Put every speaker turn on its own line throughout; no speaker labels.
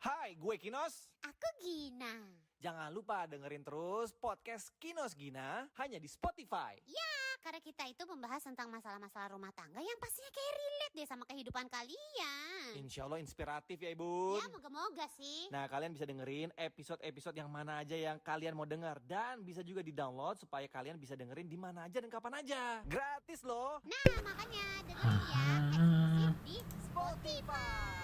Hai, gue Kinos.
Aku Gina.
Jangan lupa dengerin terus podcast Kinos Gina hanya di Spotify.
Ya, karena kita itu membahas tentang masalah-masalah rumah tangga yang pastinya kayak relate deh sama kehidupan kalian.
Insya Allah inspiratif ya Ibu.
Ya, moga-moga sih.
Nah, kalian bisa dengerin episode-episode yang mana aja yang kalian mau dengar. Dan bisa juga di-download supaya kalian bisa dengerin di mana aja dan kapan aja. Gratis loh.
Nah, makanya dengerin ya, eksklusif di Spotify.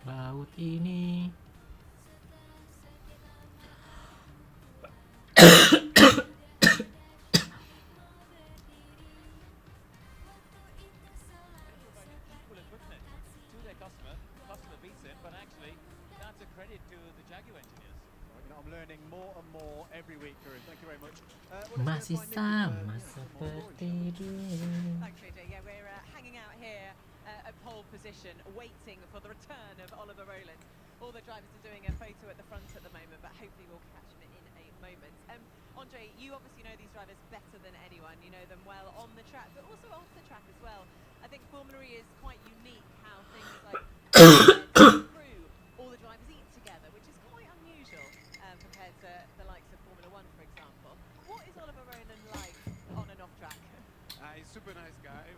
Laut ini
Customer beats it, but actually that's a credit to the Jaguar engineers.
I'm learning more and more every week, Karim. Thank you very much.
masih sama seperti dulu.
Thanks, JJ. Yeah, we're hanging out here at pole position, waiting for the return of Oliver Rowland. All the drivers are doing a photo at the front at the moment, but hopefully we'll catch them in a moment. Andre, you obviously know these drivers better than anyone. You know them well on the track, but also off the track as well. I think Formula E is quite unique how things like crew, all the drivers eat together, which is quite unusual compared to the likes of Formula One, for example. What is Oliver Rowland like on and off track?
He's a super nice guy,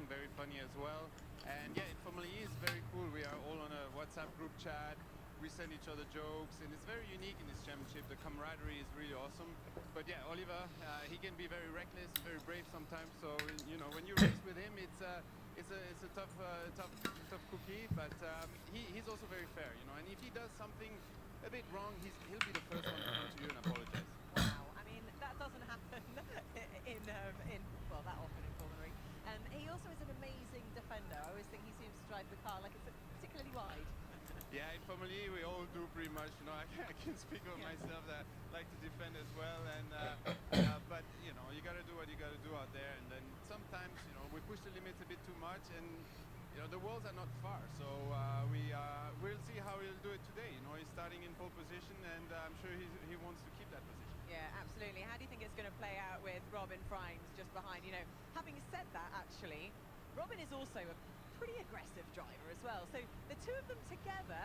very funny as well. And yeah, in Formula E is very cool. We are all on a WhatsApp group chat. We send each other jokes, and it's very unique in this championship. The camaraderie is really awesome. But yeah, Oliver, he can be very reckless, very brave sometimes. So you know, when you race with him, it's a tough cookie. But he's also very fair, you know. And if he does something a bit wrong, he'll be the first one to come to you and apologize.
Wow, I mean that doesn't happen in well that often in Formula E. He also is an amazing defender. I always think he seems to drive the car like it's particularly wide.
Yeah, in Formula E we all do pretty much. You know, I can speak of myself that I like to defend as well. And but you know, you got to do what you got to do out there. And then sometimes, you know, we push the limits a bit too much, and you know the worlds are not far. So we'll see how he'll do it today. You know, he's starting in pole position, and I'm sure he wants to keep that position.
Yeah, absolutely. How do you think it's going to play out with Robin Frimes just behind? You know, having said that, actually, Robin is also a pretty aggressive driver as well. So the two of them together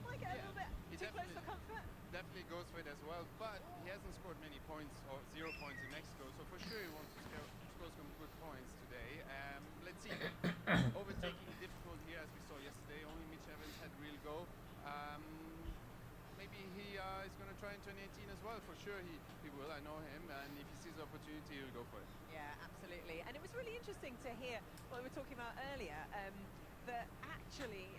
might get a little bit too close for comfort.
Definitely goes for it as well, but he hasn't scored many points or 0 points in Mexico, so for sure he wants to score some good points today. Let's see. Overtaking difficult here as we saw yesterday. Only Mitch Evans had real go. Maybe he is going to try in 2018 as well. For sure he will. I know him, and if he sees the opportunity, he'll go for it.
Yeah, absolutely. And it was really interesting to hear what we were talking about earlier, that actually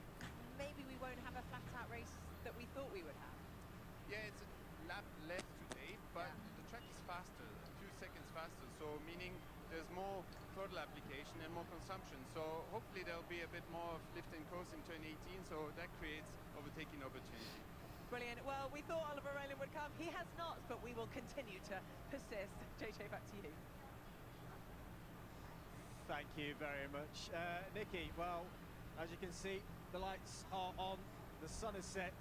maybe we won't have a flat-out race that we thought we would have.
Yeah, it's a lap left today, but the track is faster, 2 seconds faster, so meaning there's more throttle application and more consumption. So hopefully there'll be a bit more of lift and coast in 2018, so that creates overtaking opportunity.
Brilliant. Well, we thought Oliver Rowland would come. He has not, but we will continue to persist. JJ, back to you.
Thank you very much. Nikki, well, as you can see, the lights are on, the sun is set,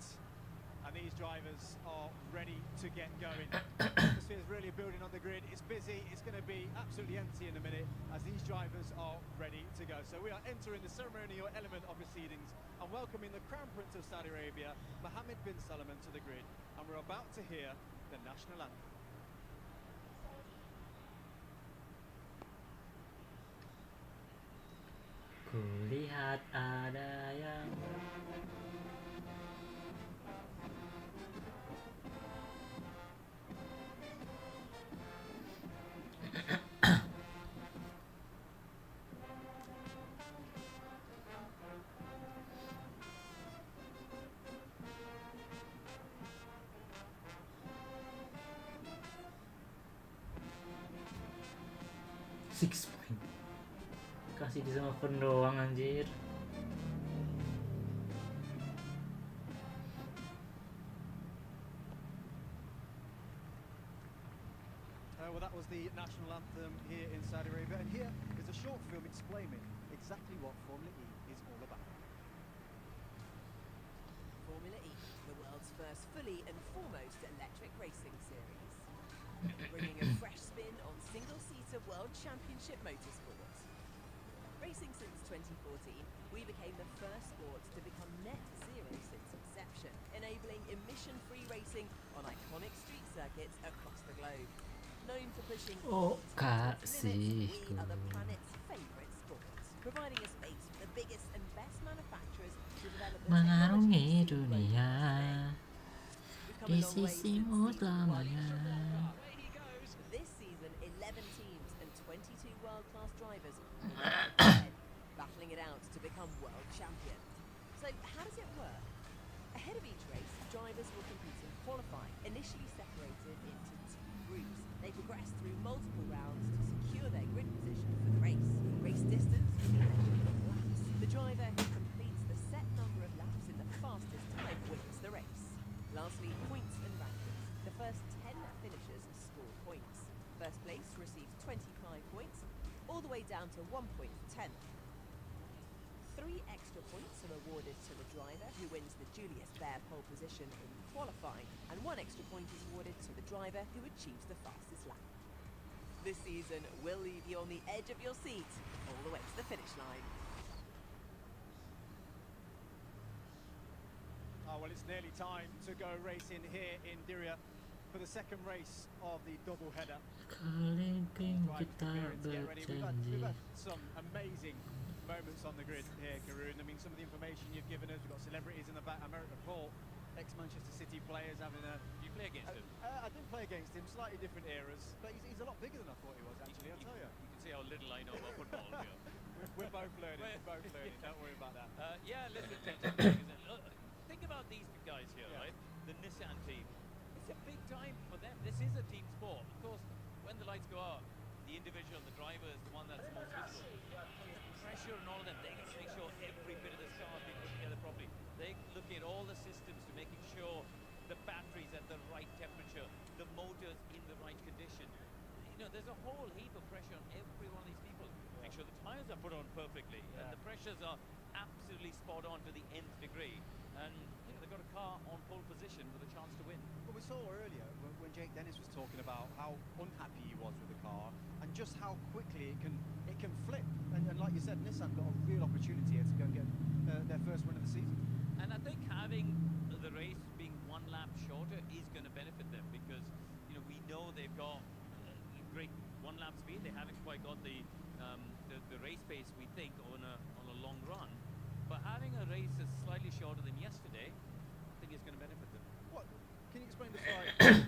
and these drivers are ready to get going. The atmosphere is really building on the grid. It's busy. It's going to be absolutely empty in a minute as these drivers are ready to go. So we are entering the ceremonial element of proceedings and welcoming the Crown Prince of Saudi Arabia, Mohammed bin Salman, to the grid. And we're about to hear the national anthem.
Kulihat ada yang 6 point. Kasih di sama phone doang anjir.
Well, that was the national anthem here in Saudi Arabia, and here is a short film explaining exactly what Formula E is all about.
Formula E, the world's first fully and foremost electric racing series. Bringing a fresh spin on single-seater World Championship motorsport. Racing since 2014, we became the first sport to become net zero since inception, enabling emission-free racing on iconic street circuits across the globe. Known for pushing
Oh,
limits, we
kasihku.
are the planet's favourite sport, providing a space for the biggest and best manufacturers to develop the
Mengarungi
technology to
dunia
We've come
di
a long way since
sisimu
season one.
selamanya.
This season, 11 teams and 22 world-class drivers will go head-to-head, battling it out to become world champions. So how does it work? Ahead of each race, drivers will compete in qualifying, initially separated into two groups. They progress through multiple rounds to secure their grid position for the race. Race distance will be measured in laps. The driver who completes the set number of laps in the fastest time wins the race. Lastly, points and rankings. The first 10 finishers score points. First place receives 25 points, all the way down to 1 point for 10th. 3 extra points are awarded to the driver who wins the Julius Baer pole position in qualifying, and 1 extra point is awarded to the driver who achieves the fastest lap. This season will leave you on the edge of your seat all the way to the finish line.
Oh, well, it's nearly time to go racing here in Diriyah for the second race of the double header.
Keliling
Drivers
kita
preparing to get ready. We've
berjanji.
had some amazing moments on the grid here, Karun. I mean, some of the information you've given us, we've got celebrities in the back. America Thor, ex-Manchester City players having a...
You play against him.
I didn't play against him, slightly different eras, but he's a lot bigger than I thought he was, actually, I'll tell you.
You can see how little I know about football here.
We're both learning, don't worry about that.
Yeah, listen, think about these guys here,
Yeah.
right? The Nissan team. It's a big time for them. This is a team sport. Of course, when the lights go out, the individual, the driver is the one that's the most visible. The pressure and all of that, they got to make sure every bit of this car is being put together properly. They're looking at all the systems to making sure the battery's at the right temperature, the motor's in the right condition. You know, there's a whole heap of pressure on every one of these people. Make sure the tires are put on perfectly, and the pressures are absolutely spot on to the nth degree. And you know, they've got a car on pole position with a chance to win.
Well, we saw earlier when Jake Dennis was talking about how unhappy he was with the car and just how quickly it can flip. And like you said, Nissan got a real opportunity here to go and get their first win of the season.
And I think having the race being 1 lap shorter is going to benefit them, because you know, we know they've got great 1 lap speed. They haven't quite got the race pace we think on a long run. But having a race that's slightly shorter than yesterday, I think is going to benefit them.
What? Can you explain this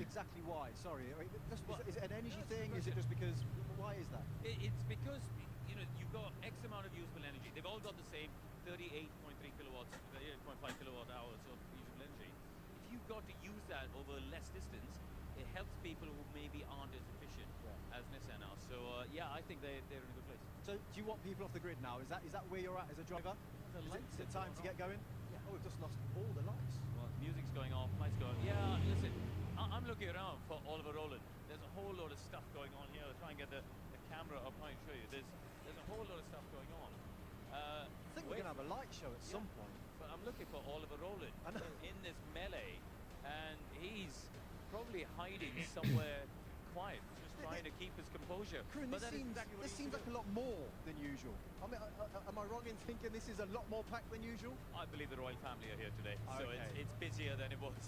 exactly why? Sorry, I mean, is it an energy thing? Is it just because? Why is that?
It's because you know, you've got X amount of usable energy. They've all got the same 38.3 kilowatts, 38.5 kilowatt hours of usable energy. If you've got to use that over less distance, it helps people who maybe aren't as efficient as Nissan are. So yeah, I think they're in a good place.
So do you want people off the grid now? Is that where you're at as a driver? Is it time to get going? Yeah. Oh, we've just lost all the lights.
Well, music's going off, lights going. Yeah, listen, I'm looking around for Oliver Rowland. There's a whole lot of stuff going on here. I'll try and get the camera up and show you. There's a whole lot of stuff going on.
I think we're going to have a light show at some point.
But I'm looking for Oliver Rowland in this melee, and he's probably hiding somewhere quiet, just trying to keep his composure.
Karun,
But
this
that is
seems,
exactly what
this
he
seems
needs
like
to
a lot more than usual. I mean, am I wrong in thinking this is a lot more packed than usual?
do. I believe the royal family are here today, so
Okay.
it's busier than it was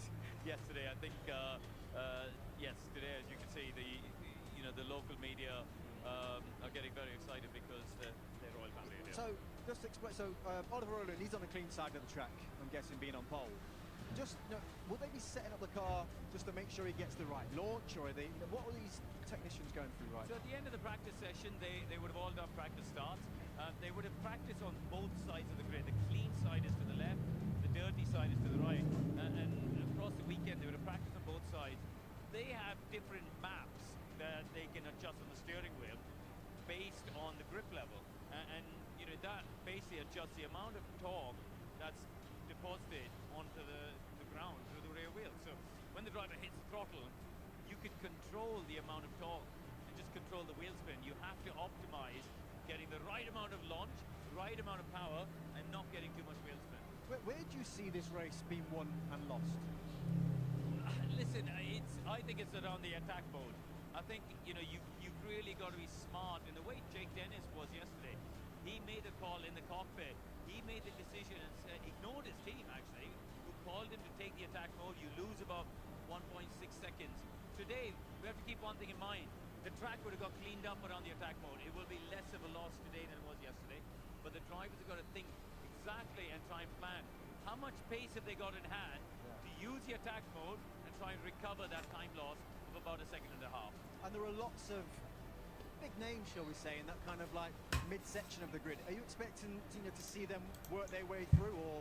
yesterday. I think yes, today, as you can see, the local media are getting very excited because the royal family are here.
So, just to explain, Oliver Rowland, he's on the clean side of the track, I'm guessing, being on pole. Just, will they be setting up the car just to make sure he gets the right launch, or are they, what are these technicians going through right
So at the end of the practice session, they would have all done practice starts. They would have practiced on both sides of the grid. The clean side is to the left, the dirty side is to the right. And across the weekend, they would have practiced on both sides. They have different maps that they can adjust on the steering wheel. based on the grip level, and you know that basically adjusts the amount of torque that's deposited onto the ground through the rear wheel. So when the driver hits the throttle, you can control the amount of torque and just control the wheel spin. You have to optimize getting the right amount of launch, right amount of power, and not getting too much wheel spin.
Where do you see this race being won and lost?
Listen, I think it's around the attack mode. I think, you know, you've really got to be smart in the way Jake Dennis was yesterday. He made a call in the cockpit. He made the decision and ignored his team, actually, who called him to take the attack mode. You lose about 1.6 seconds. Today, we have to keep one thing in mind. The track would have got cleaned up around the attack mode. It will be less of a loss today than it was yesterday. But the drivers have got to think exactly and try and plan. How much pace have they got in hand to use the attack mode and try and recover that time loss of about a second and a half?
And there are lots of big names, shall we say, in that kind of like mid-section of the grid. Are you expecting to see them work their way through, or?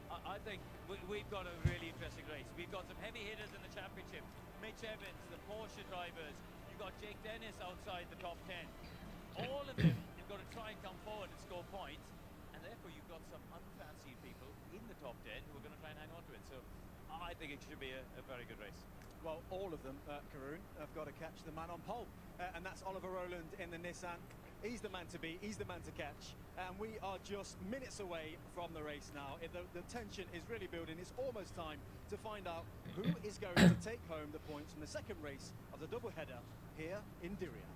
I think we've got a really interesting race. We've got some heavy hitters in the championship. Mitch Evans, the Porsche drivers. You've got Jake Dennis outside the top 10. All of them have got to try and come forward and score points. And therefore, you've got some unfancied people in the top 10 who are going to try and hang on to it. So I think it should be a very good race.
Well, all of them, Karun, have got to catch the man on pole. And that's Oliver Rowland in the Nissan. He's the man to beat, he's the man to catch. And we are just minutes away from the race now. The tension is really building. It's almost time to find out who is going to take home the points from the second race of the doubleheader here in Diriyah.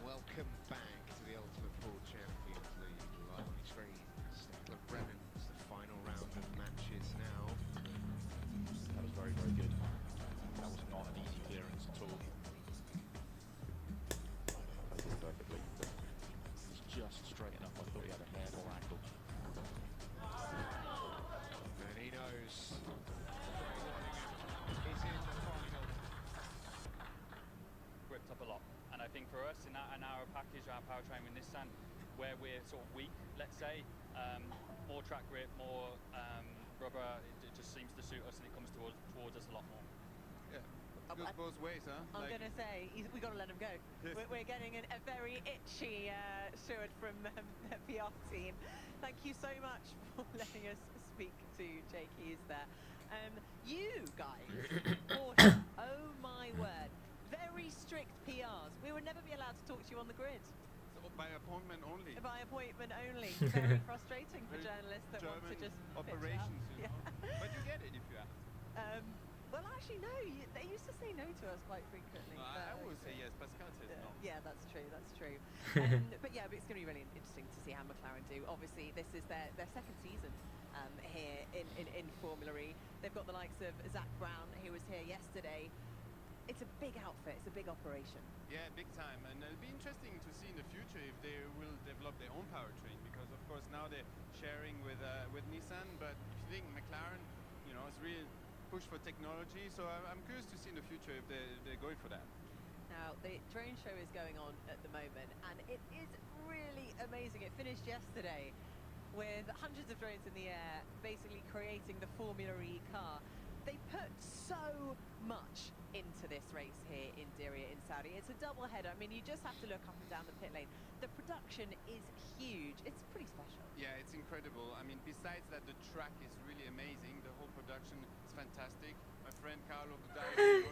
Welcome back to the Ultimate Pool Champions League LiveStream. Stephen Brennan's the final round of matches now.
That was very, very good. That was not an easy clearance at all. That did perfectly. It's just straight enough. I thought he had a hair more angle.
And he knows he's in the final.
Gripped up a lot. And I think for us in our package, our powertrain with Nissan, where we're sort of weak, let's say, more track grip, more rubber, it just seems to suit us and it comes towards us a lot more.
Yeah, goes both ways, huh?
I'm going to say, we've got to let him go. We're getting a very itchy steward from the PR team. Thank you so much for letting us speak to Jake Hughes there. You guys, Porsche, oh my word. Very strict PRs. We would never be allowed to talk to you on the grid.
So by appointment only.
By appointment only. Very frustrating for journalists that
German
want to just
operations,
pitch up.
you know. But you get it if you ask.
Well, actually, no. They used to say no to us quite frequently.
No, I always say yes. Pascal says no.
Yeah, that's true. That's true. But yeah, but it's going to be really interesting to see how McLaren do. Obviously, this is their second season here in Formula E. They've got the likes of Zach Brown, who was here yesterday. It's a big outfit, it's a big operation.
Yeah, big time. And it'll be interesting to see in the future if they will develop their own powertrain, because of course now they're sharing with Nissan, but if you think McLaren, you know, it's really push for technology, so I'm curious to see in the future if they're going for that.
Now, the drone show is going on at the moment, and it is really amazing. It finished yesterday with hundreds of drones in the air, basically creating the Formula E car. They put so much into this race here in Diriyah in Saudi. It's a double header. I mean, you just have to look up and down the pit lane. The production is huge. It's pretty special.
Yeah, it's incredible. I mean, besides that, the track is really amazing. The whole production is fantastic. My friend Carlo Budai,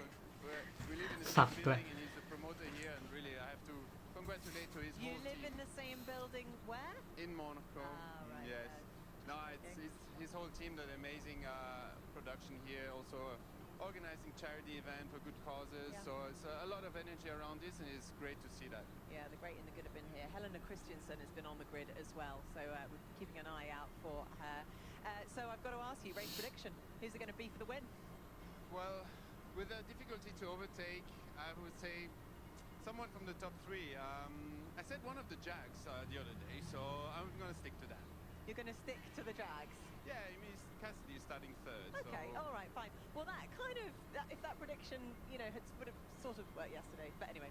we live in the same building, and he's the promoter here. And really, I have to congratulate to his whole team.
You live in the same building where?
In Monaco.
Ah, right.
Yes. No, it's his whole team, that amazing production here. Also, organizing charity event for good causes.
Yeah.
So it's a lot of energy around this, and it's great to see that.
Yeah, the great and the good have been here. Helena Christensen has been on the grid as well, so we're keeping an eye out for her. So I've got to ask you, race prediction, who's it going to be for the win?
Well, with the difficulty to overtake, I would say someone from the top three. I said one of the Jags the other day, so I'm going to stick to that.
You're going to stick to the Jags?
Yeah, I mean, Cassidy is starting third.
Okay,
so
all right, fine. Well, that kind of, if that prediction, you know, would have sort of worked yesterday. But anyway,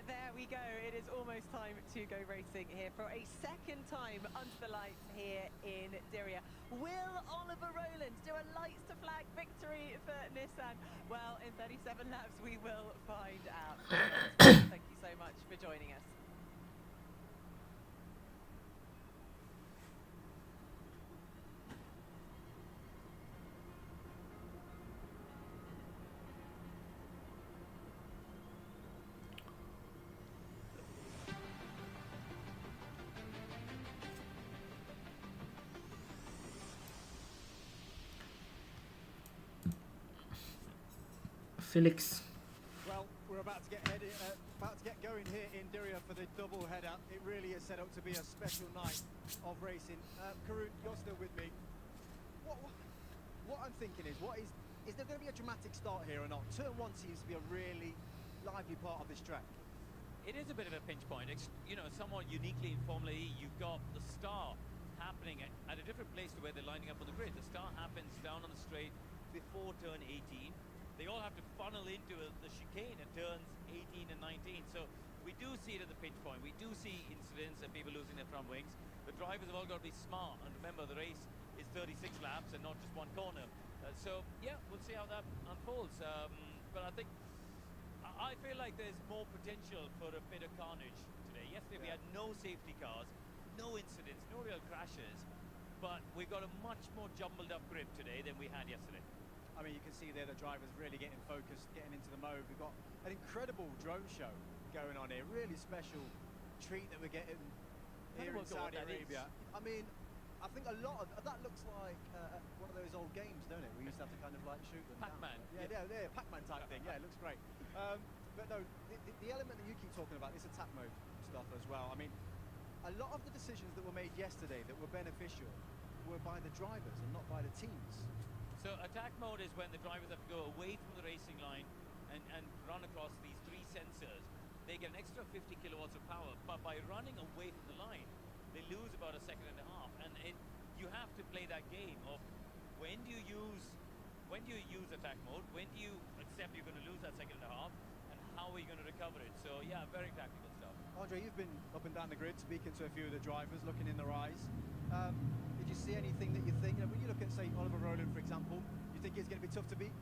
there we go. It is almost time to go racing here for a second time under the lights here in Diriyah. Will Oliver Rowland do a lights to flag victory for Nissan? Well, in 37 laps, we will find out. Thank you so much for joining us.
Felix.
Well, we're about to get going here in Diriyah for the double header. It really is set up to be a special night of racing. Karun, you're still with me. What I'm thinking is there going to be a dramatic start here or not? Turn 1 seems to be a really lively part of this track.
It is a bit of a pinch point. It's, you know, somewhat uniquely in Formula E, you've got the start happening at a different place to where they're lining up on the grid. The start happens down on the straight before turn 18. They all have to funnel into the chicane at turns 18 and 19. So we do see it at the pinch point. We do see incidents and people losing their front wings. The drivers have all got to be smart. And remember, the race is 36 laps and not just one corner. So, yeah, we'll see how that unfolds. But I think, I feel like there's more potential for a bit of carnage today. Yesterday we had no safety cars, no incidents, no real crashes. But we've got a much more jumbled up grid today than we had yesterday.
I mean, you can see there the drivers really getting focused, getting into the mode. We've got an incredible drone show going on here. Really special treat that we're getting here in Saudi Arabia. I mean, I think a lot of that looks like one of those old games, don't it? We used to have to kind of like shoot them
Pac-Man.
Yeah, Pac-Man type thing. Yeah, it looks great. But no, the element that you keep talking about, this attack mode stuff as well. I mean, a lot of the decisions that were made yesterday that were beneficial were by the drivers and not by the teams.
So attack mode is when the drivers have to go away from the racing line and run across these 3 sensors. They get an extra 50 kilowatts of power, but by running away from the line, they lose about a second and a half. And you have to play that game of when do you use attack mode, when do you accept you're going to lose that second and a half, and how are you going to recover it? So yeah, very tactical stuff.
Andre, you've been up and down the grid speaking to a few of the drivers, looking in their eyes. Did you see anything that you think, when you look at, say, Oliver Rowland, for example, you think he's going to be tough to beat?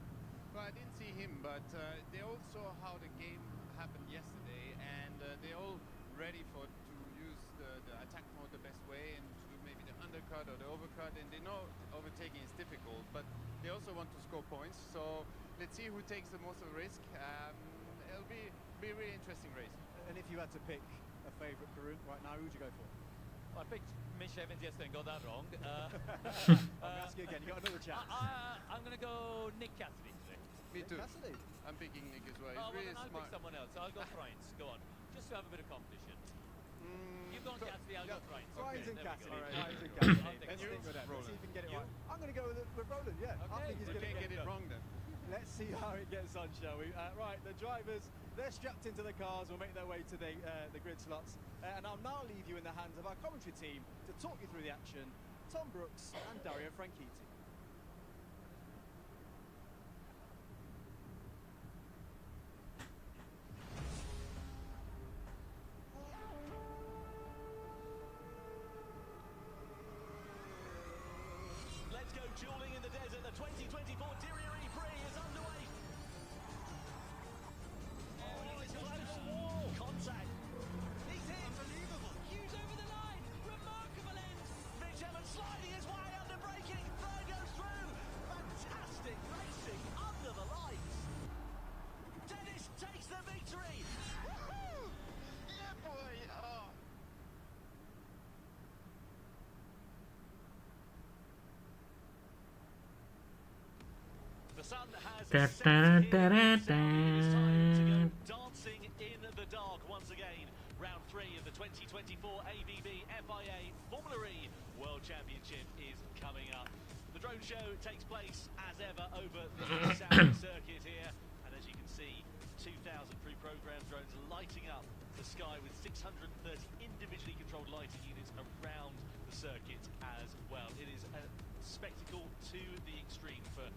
Well, I didn't see him, but they all saw how the game happened yesterday, and they're all ready to use the attack mode the best way and to do maybe the undercut or the overcut, and they know overtaking is difficult, but they also want to score points. So let's see who takes the most of the risk. It'll be a really interesting race.
And if you had to pick a favourite Karun right now, who would you go for?
I picked Mitch Evans yesterday and got that wrong.
I'm going to ask you again, you got another chance.
I'm going to go Nick Cassidy today.
Me too.
Cassidy?
I'm picking Nick as well.
Oh,
He's really
I'll
smart.
pick someone else. I'll go Friends. Go on. Just to have a bit of competition. You've gone Cassidy, I'll go Friends.
Friends and Cassidy.
All right.
Friends and Cassidy.
And you?
Let's see if we can get it
You?
right. I'm going to go with Rowland, yeah. I think he's going to
get it wrong then.
Let's see how it gets on, shall we? Right, the drivers, they're strapped into the cars, will make their way to the grid slots. And I'll now leave you in the hands of our commentary team to talk you through the action, Tom Brooks and Diriyah Frankiti.
Let's go dueling in the desert. The 2024 Diriyah E-Prix is underway. Oh, it's close. Contact. He's hit. Unbelievable. Hughes over the line. Remarkable end. Mitch Evans sliding his way under braking. Third goes through. Fantastic racing under the lights. Dennis takes the victory. Woohoo! Yeah, boy. Oh. The sun has dancing in the dark once again. Round 3 of the 2024 ABB FIA Formula E World Championship is coming up. The drone show takes place as ever over the Saudi circuit here, and as you can see, 2,000 pre-programmed drones lighting up the sky with 630 individually controlled lighting units around the circuit as well. It is a spectacle to the extreme for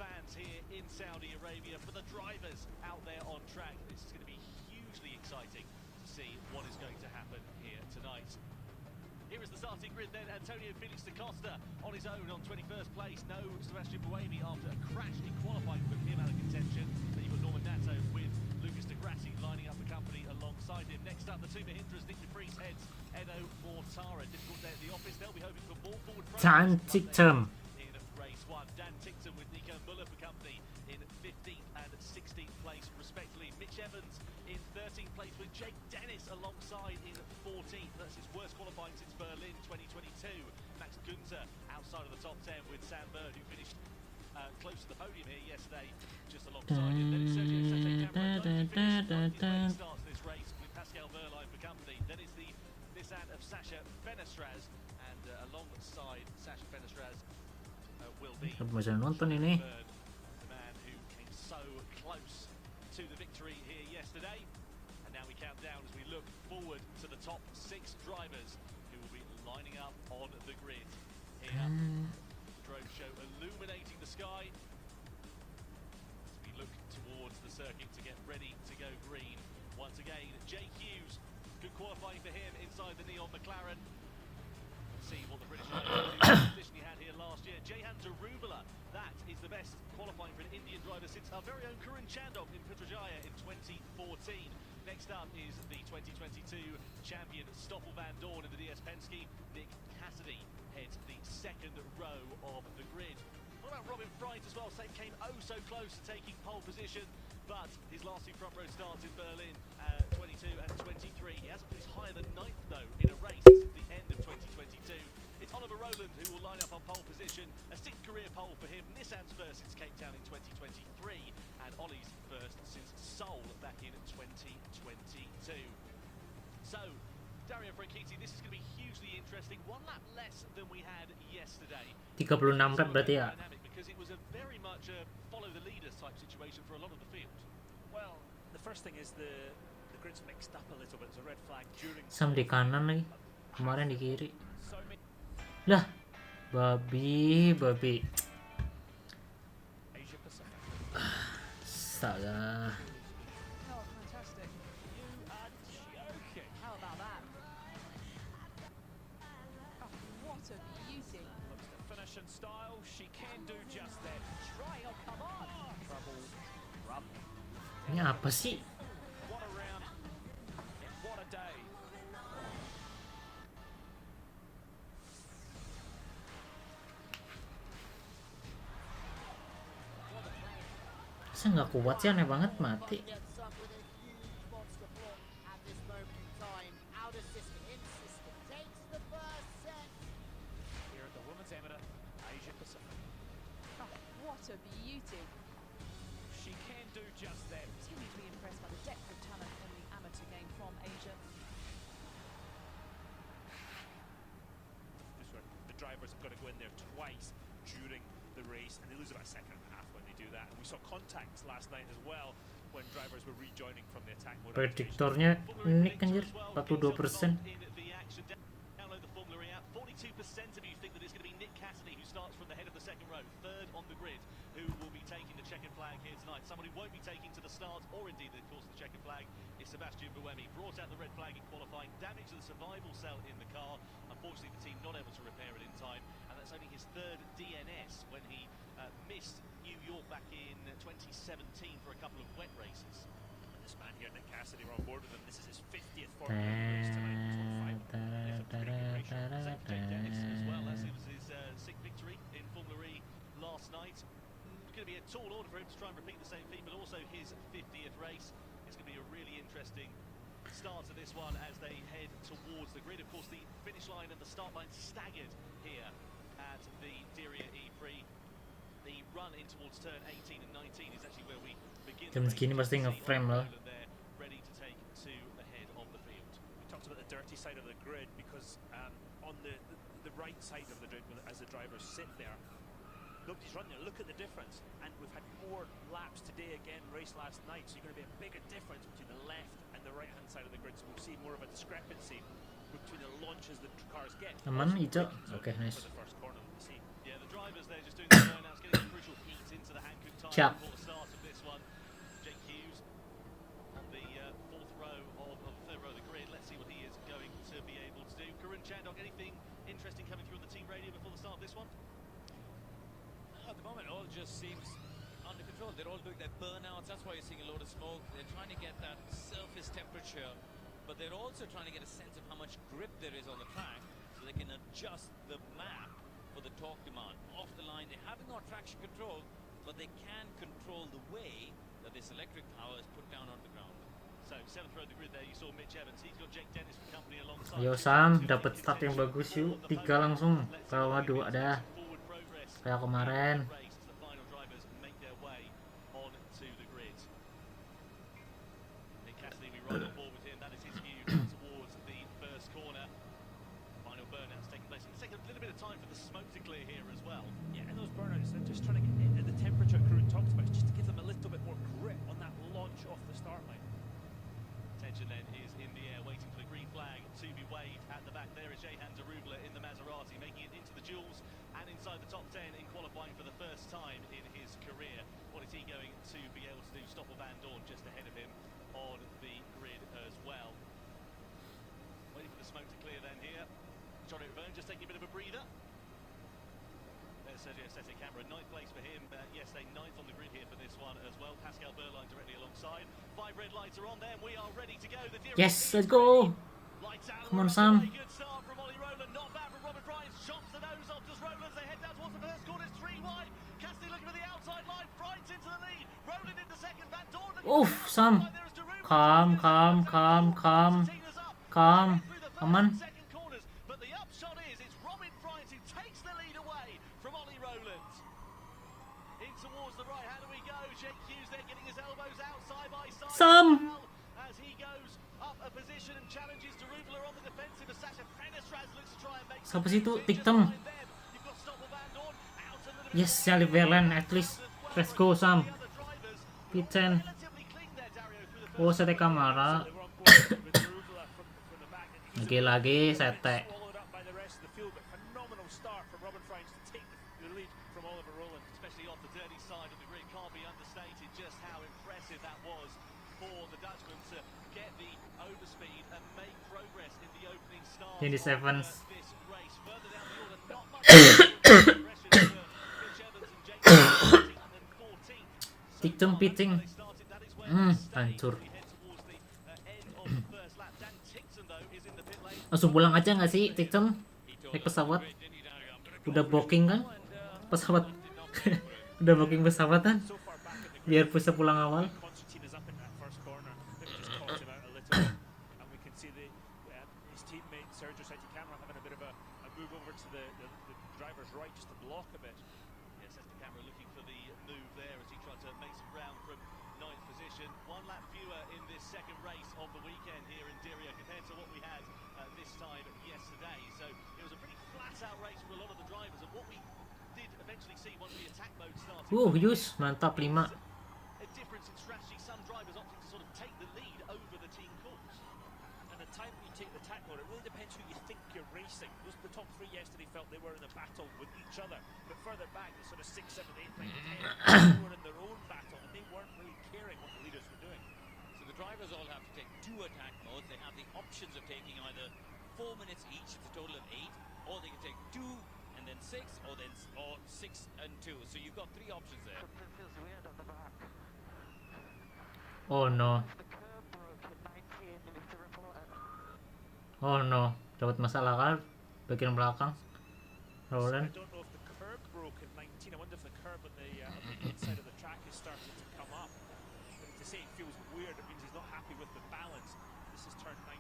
fans here in Saudi Arabia, for the drivers out there on track. This is going to be hugely exciting to see what is going to happen here tonight. Here is the starting grid then. Antonio Felix da Costa on his own on 21st place. No Sebastian Buemi after a crash in qualifying put him out of contention. Then you've got Norman Nato with Lucas de Grassi lining up the company alongside him. Next up, the two Mahindras, Nick de Vries heads Edo Mortara. Difficult day at the office. They'll be hoping for more forward progress in race 1. Dan Tickton with Nico Muller for company in 15th and 16th place respectively. Mitch Evans in 13th place with Jake Dennis alongside in 14th. That's his worst qualifying since Berlin 2022. Max Gunter outside of the top 10 with Sam Bird, who finished close to the podium here yesterday, just alongside him. Then it's Sergio Sete starts this race with Pascal Verlaine for company. Then it's the Nissan of Sasha Fenestraz, and alongside Sasha Fenestraz will be the man who came so close to the victory here yesterday. And now we count down as we look forward to the top 6 drivers who will be lining up on the grid here. Drone show illuminating the sky as we look towards the circuit to get ready to go green once again. Jake Hughes, good qualifying for him inside the neon McLaren. See what the British position he had here last year. Jehan Darubala, that is the best qualifying for an Indian driver since our very own Karun Chandok in Putrajaya in 2014. Next up is the 2022 champion Stoffel Van Dorn in the DS Penske. Nick Cassidy heads the second row of the grid. What about Robin Freund as well? Same came oh so close to taking pole position, but his last 2 front row starts in Berlin 22 and 23. He hasn't finished higher than 9th though in a race since the end of 2022. It's Oliver Rowland who will line up on pole position, a 6th career pole for him. Nissan's first since Cape Town in 2023, and Ollie's first since Seoul back in 2022. So, Diriyah Frankiti, this is going to be hugely interesting. 1 lap less than we had yesterday.
36 lap berarti ya.
Because it was a very much a follow the leaders type situation for a lot of the field.
Well, the first thing is the grid's mixed up a little bit. There's a red flag during.
Sam di kanan lagi, kemarin di kiri. Lah, babi.
Asia Pacific.
Astaga.
Oh, fantastic.
You are joking.
How about that? Oh, what a beauty.
Looks to finish in style. She can do just that. Try, oh, come on. Trouble.
Ini apa sih?
What a round. And what a day.
Saya nggak kuat sih, aneh banget mati.
Here at the women's amateur, Asia Pacific.
Oh, what a beauty.
She can do just that.
Continue to be impressed by the depth of talent in the amateur game from Asia.
This where the drivers have got to go in there twice during the race, and they lose about a second and a half when they do that. And we saw contacts last night as well when drivers were rejoining from the attack mode.
Prediktornya unik anjir, 42%.
Download the Formula E app. 42% of you think that it's going to be Nick Cassidy who starts from the head of the second row, 3rd on the grid, who will be taking the checkered flag here tonight. Someone who won't be taking to the start, or indeed, of course, the checkered flag, is Sebastian Buemi. Brought out the red flag in qualifying, damage to the survival cell in the car. Unfortunately, the team not able to repair it in time, and that's only his 3rd DNS when he missed New York back in 2017 for a couple of wet races.
And this man here, Nick Cassidy, we're on board with him. This is his 50th Formula E race tonight.
Dennis as well, as it was his 6th victory in Formula E last night. It's going to be a tall order for him to try and repeat the same feat, but also his 50th race. It's going to be a really interesting start to this one as they head towards the grid. Of course, the finish line and the start line staggered here at the Diriyah E-Prix. The run run in towards turn 18 and 19 is actually where we begin.
Jam segini pasti nge-frame lah.
Ready to take to the head of the field.
We talked about the dirty side of the grid because on the right side of the grid, as the drivers sit there, nobody's running it. Look at the difference. And we've had more laps today again, race last night, so you're going to be a bigger difference between the left and the right hand side of the grid. So we'll see more of a discrepancy between the launches the cars get.
Aman hijau. Okay, nice.
For the first corner of the scene. Yeah, the drivers there just doing the burnouts, getting the crucial heat into the Hankook tyre
Chap.
before the start of this one. Jake Hughes on the fourth row of the third row of the grid. Let's see what he is going to be able to do. Karun Chandok, anything interesting coming through on the team radio before the start of this one?
At the moment, all just seems under control. They're all doing their burnouts. That's why you're seeing a lot of smoke. They're trying to get that surface temperature, but they're also trying to get a sense of how much grip there is on the track, so they can adjust the map for the torque demand. Off the line, they haven't got traction control, but they can control the way that this electric power is put down on the ground.
So, seventh row of the grid there, you saw Mitch Evans. He's got Jake Dennis from company alongside.
Ayo Sam, dapat start yang bagus yuk. 3 langsung. Kalau 2 dah. Kayak kemarin.
The final drivers make their way on to the grid. Nick Cassidy, we ride on board with him. That is his view towards the first corner. Final burnouts taking place. It's taking a little bit of time for the smoke to clear here as well.
Yeah, and those burnouts, they're just trying to get the temperature Karun talked about, just to give them a little bit more grip on that launch off the start line.
Attention then is in the air, waiting for the green flag to be waved. At the back there is Jehan Darubla in the Maserati, making it into the duels and inside the top 10 in qualifying for the first time in his career. What is he going to be able to do? Stoffel Van Dorn just ahead of him on the grid as well. Waiting for the smoke to clear then here. Johnny Riverne just taking a bit of a breather. There's Sergio Sette Camera, 9th place for him. Yesterday, 9th on the grid here for this one as well. Pascal Berline directly alongside. 5 red lights are on there, and we are ready to go. The
Yes, let's go. Come on, Sam.
Good start from Ollie Rowland, not bad from Robert Bryant. Chops the nose off, does Rowland. They head down towards the first corner. It's 3 wide. Cassidy looking for the outside line. Bryant into the lead. Rowland into second. Van Dorn.
Oof, Sam. Calm. Aman.
Second corners, but the upshot is it's Robin Bryant who takes the lead away from Ollie Rowland. In towards the right, how do we go? Jake Hughes there getting his elbows out side by side.
Sam.
As he goes up a position and challenges Darubla on the defensive. As Sasha Fenestraz looks to try and make
Siapa sih itu? Tiktem. Yes, Charlie Verlaine at least. Let's go Sam. P10. Oh, Sette Camera. Lagi-lagi Sette.
Followed up by the rest of the field, but phenomenal start from Robin Bryant to take the lead from Oliver Rowland.
Especially off the dirty side of the grid, can't be understated just how impressive that was for the Dutchman to get the overspeed and make progress in the opening start.
Dennis Evans.
This race further down the order, not much progression for Mitch Evans and Jake Hughes and 14th.
Tiktum piting. Hancur. Langsung pulang aja nggak sih Tiktum? Naik pesawat. Udah booking kan? Pesawat. Udah booking pesawat kan? Biar bisa pulang awal.
Constantine is up in that first corner. Maybe just caught him out a little. And we can see his teammate Sergio Sette Camera having a bit of a move over to the driver's right just to block a bit.
Yes, Sette Camera looking for the move there as he tried to make some ground from 9th position. 1 lap fewer in this second race of the weekend here in Diriyah compared to what we had this time yesterday. So it was a pretty flat-out race for a lot of the drivers, and what we did eventually see once the attack mode started.
Yus, mantap 5.
A difference in strategy. Some drivers opting to sort of take the lead over the team calls.
And the time you take the attack mode, it really depends who you think you're racing. The top 3 yesterday felt they were in a battle with each other, but further back, the sort of 6, 7, 8, 9, 10, they were in their own battle, and they weren't really caring what the leaders were doing.
So the drivers all have to take 2 attack modes. They have the options of taking either 4 minutes each, it's a total of 8, or they can take 2 and then 6, or 6 and 2. So you've got 3 options there.
Oh no. Oh no. Dapat masalah kan? Bagian belakang. Rowland.
I don't know if the curb broke at 19. I wonder if the curb on the inside of the track is starting to come up. But to say it feels weird, it means he's not happy with the balance. This is turn 19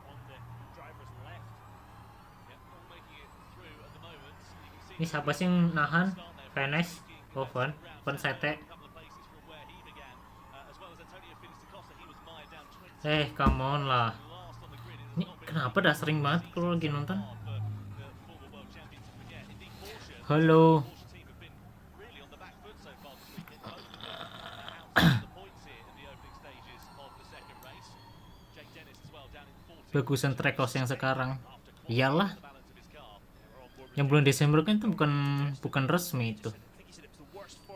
on the driver's left.
Yeah, all making it through at the moment. You can see
Ini siapa sih yang nahan? Vanes. Oh, Fantech. Come on lah. Ini kenapa dah sering banget kalau lagi nonton? Halo. Bagusan track house yang sekarang. Iyalah. Yang bulan Desember kan itu bukan resmi itu.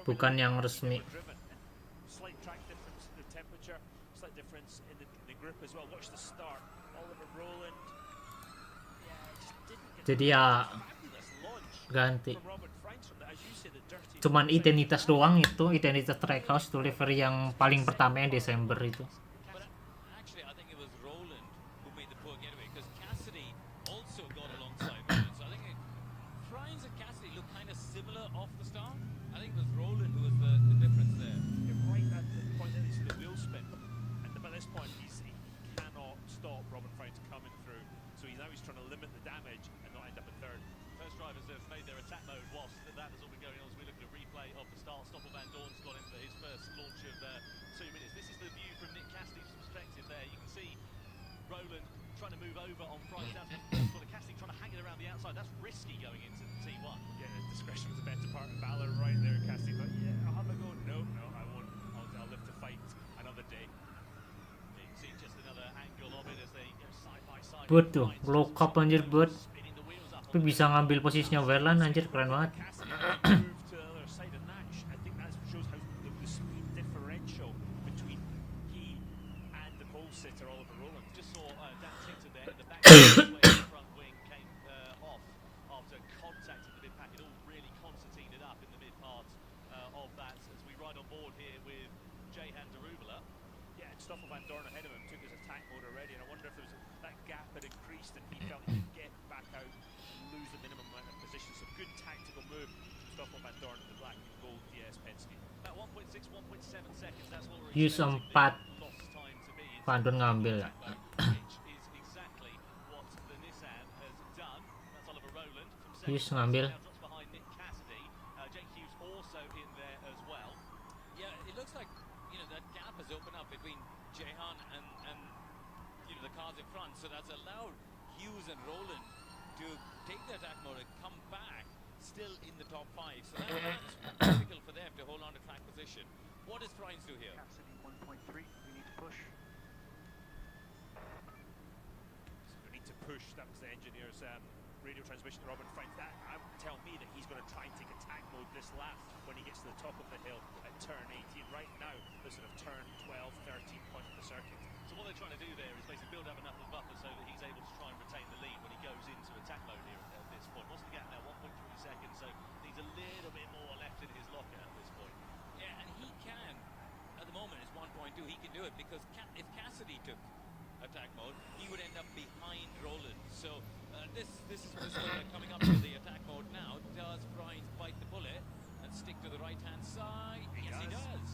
Bukan yang resmi. Jadi ya ganti. Cuman identitas doang itu, identitas track house delivery yang paling pertama yang Desember itu. Buat tuh, low cup anjir buat. Tapi bisa ngambil posisinya Verlan anjir, keren banget. Use 4 Pandon ngambil. Use ngambil.
Still in the top 5, so that's difficult for them to hold on to track position. What does Frines do here?
Cassidy 1.3, we need to push.
So we need to push, that was the engineer's radio transmission to Robin Frines. That would tell me that he's going to try and take attack mode this lap when he gets to the top of the hill at turn 18. Right now, the sort of turn 12, 13 point of the circuit.
So what they're trying to do there is basically build up enough of a buffer so that he's able to try and retain the lead when he goes into attack mode here at this point. What's the gap now? 1.3 seconds, so needs a little bit more left in his locker at this point. Yeah, and he can, at the moment it's 1.2, he can do it because if Cassidy took attack mode, he would end up behind Roland. So this is coming up to the attack mode now. Does Frines bite the bullet and stick to the right hand side? Yes, he does.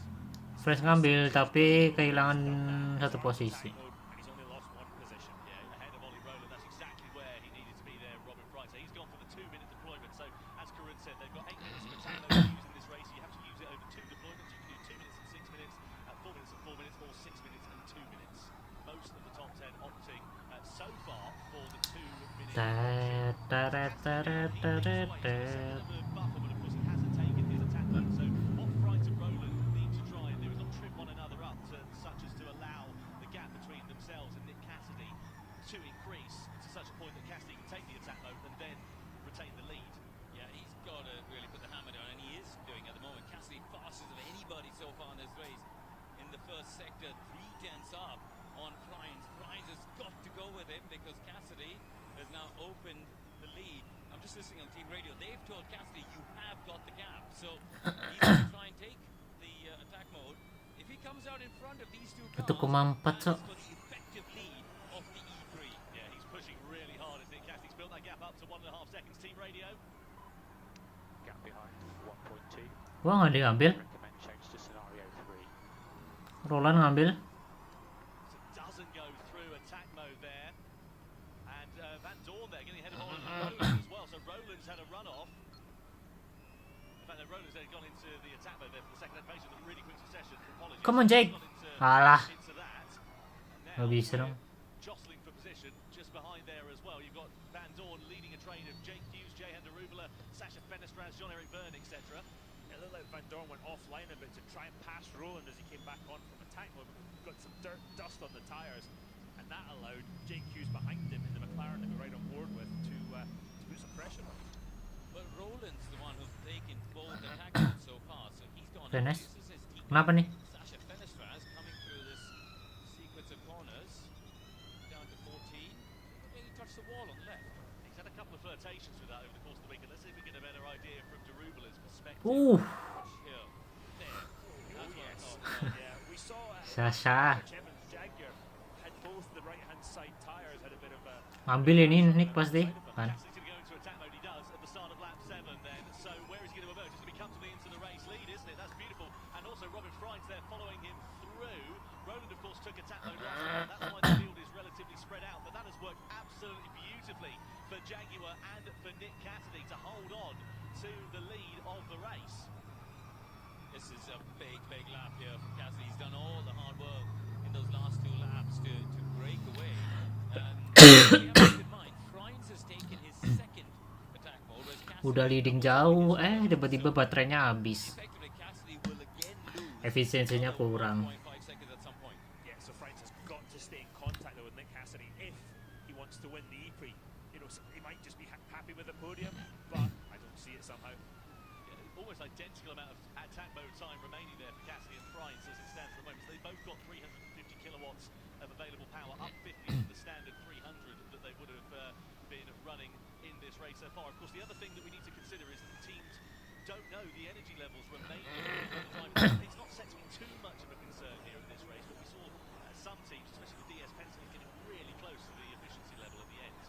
Fresh ngambil tapi kehilangan satu posisi.
To increase to such a point that Cassidy can take the attack mode and then retain the lead. Yeah, he's got to really put the hammer down, and he is doing at the moment. Cassidy fastest of anybody so far in this race. In the first sector, 3/10 up on Frines. Frines has got to go with him because Cassidy has now opened the lead. I'm just listening on team radio. They've told Cassidy, you have got the gap. So he's going to try and take the attack mode. If he comes out in front of these two cars,
1,4 so.
for the effective lead of the E-Prix. Yeah, he's pushing really hard. I think Cassidy's built that gap up to 1.5 seconds. Team radio.
Gap behind 1.2.
Gua nggak diambil.
Recommend change to scenario 3.
Roland ngambil.
So doesn't go through attack mode there. And Van Dorn there getting ahead of Roland as well. So Roland's had a run off. In fact,
Come on, Jake. Alah. Gak bisa dong.
Jostling for position just behind there as well. You've got Van Dorn leading a train of Jake Hughes, Jehan Darubala, Sasha Fenestraz, Jean-Eric Byrne, etc.
It looked like Van Dorn went offline a bit to try and pass Roland as he came back on from attack mode, but got some dust on the tyres, and that allowed Jake Hughes behind him in the McLaren to be right on board with to put some pressure on.
But Roland's the one who's taken both attack modes so far, so he's gone.
Fenes.
This is his team.
Kenapa nih?
Sasha Fenestraz coming through this sequence of corners down to 14. Maybe touched the wall on the left.
He's had a couple of flirtations with that over the course of the week, and let's see if we get a better idea from Darubala's perspective.
Ooh.
Here, there.
Oh yes. Yeah, we saw
Sasha.
Chapman's Jaguar had both the right-hand side tyres had a bit of a.
Ambil ini Nick pasti. Kan.
He's going to go into attack mode. He does at the start of lap 7 then. So where is he going to emerge? He's going to be comfortably into the race lead, isn't it? That's beautiful. And also Robin Fried's there following him through. Roland, of course, took attack mode last time. That's why the field is relatively spread out. But that has worked absolutely beautifully for Jaguar and for Nick Cassidy to hold on to the lead of the race.
This is a big lap here from Cassidy. He's done all the hard work in those last 2 laps to break away. We have to keep in mind, Friends has taken his second attack mode, whereas Cassidy
Udah leading jauh, tiba-tiba baterainya habis.
effectively Cassidy will again lose
Efisiensinya kurang.
0.5 seconds at some point.
Yeah, so Friends has got to stay in contact though with Nick Cassidy if he wants to win the E-Prix. You know, so he might just be happy with the podium, but I don't see it somehow.
Almost identical amount of attack mode time remaining there for Cassidy and Friends as it stands at the moment. So they both got 350 kilowatts of available power, up 50 from the standard 300 that they would have been running in this race so far. Of course, the other thing that we need to consider is that the teams don't know the energy levels remaining for the time. It's not set to be too much of a concern here in this race, but we saw some teams, especially the DS Penske, getting really close to the efficiency level at the end.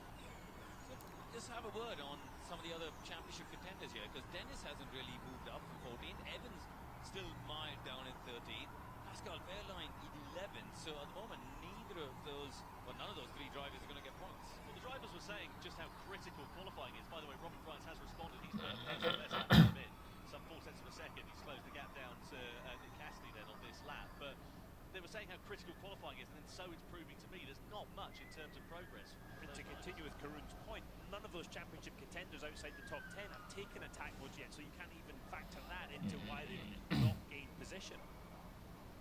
Just have a word on some of the other championship contenders here, because Dennis hasn't really moved up from 14. Evans still mired down at 13. Pascal Wehrlein in 11. So at the moment, neither of those, well, none of those 3 drivers are going to get points.
Well, the drivers were saying just how critical qualifying is. By the way, Robin Friends has responded. He's put the best lap time in. Some 4 tenths of a second. He's closed the gap down to Nick Cassidy then on this lap. But they were saying how critical qualifying is, and then so it's proving to me there's not much in terms of progress.
And to continue with Karun's point, none of those championship contenders outside the top 10 have taken attack mode yet, so you can't even factor that into why they've not gained position.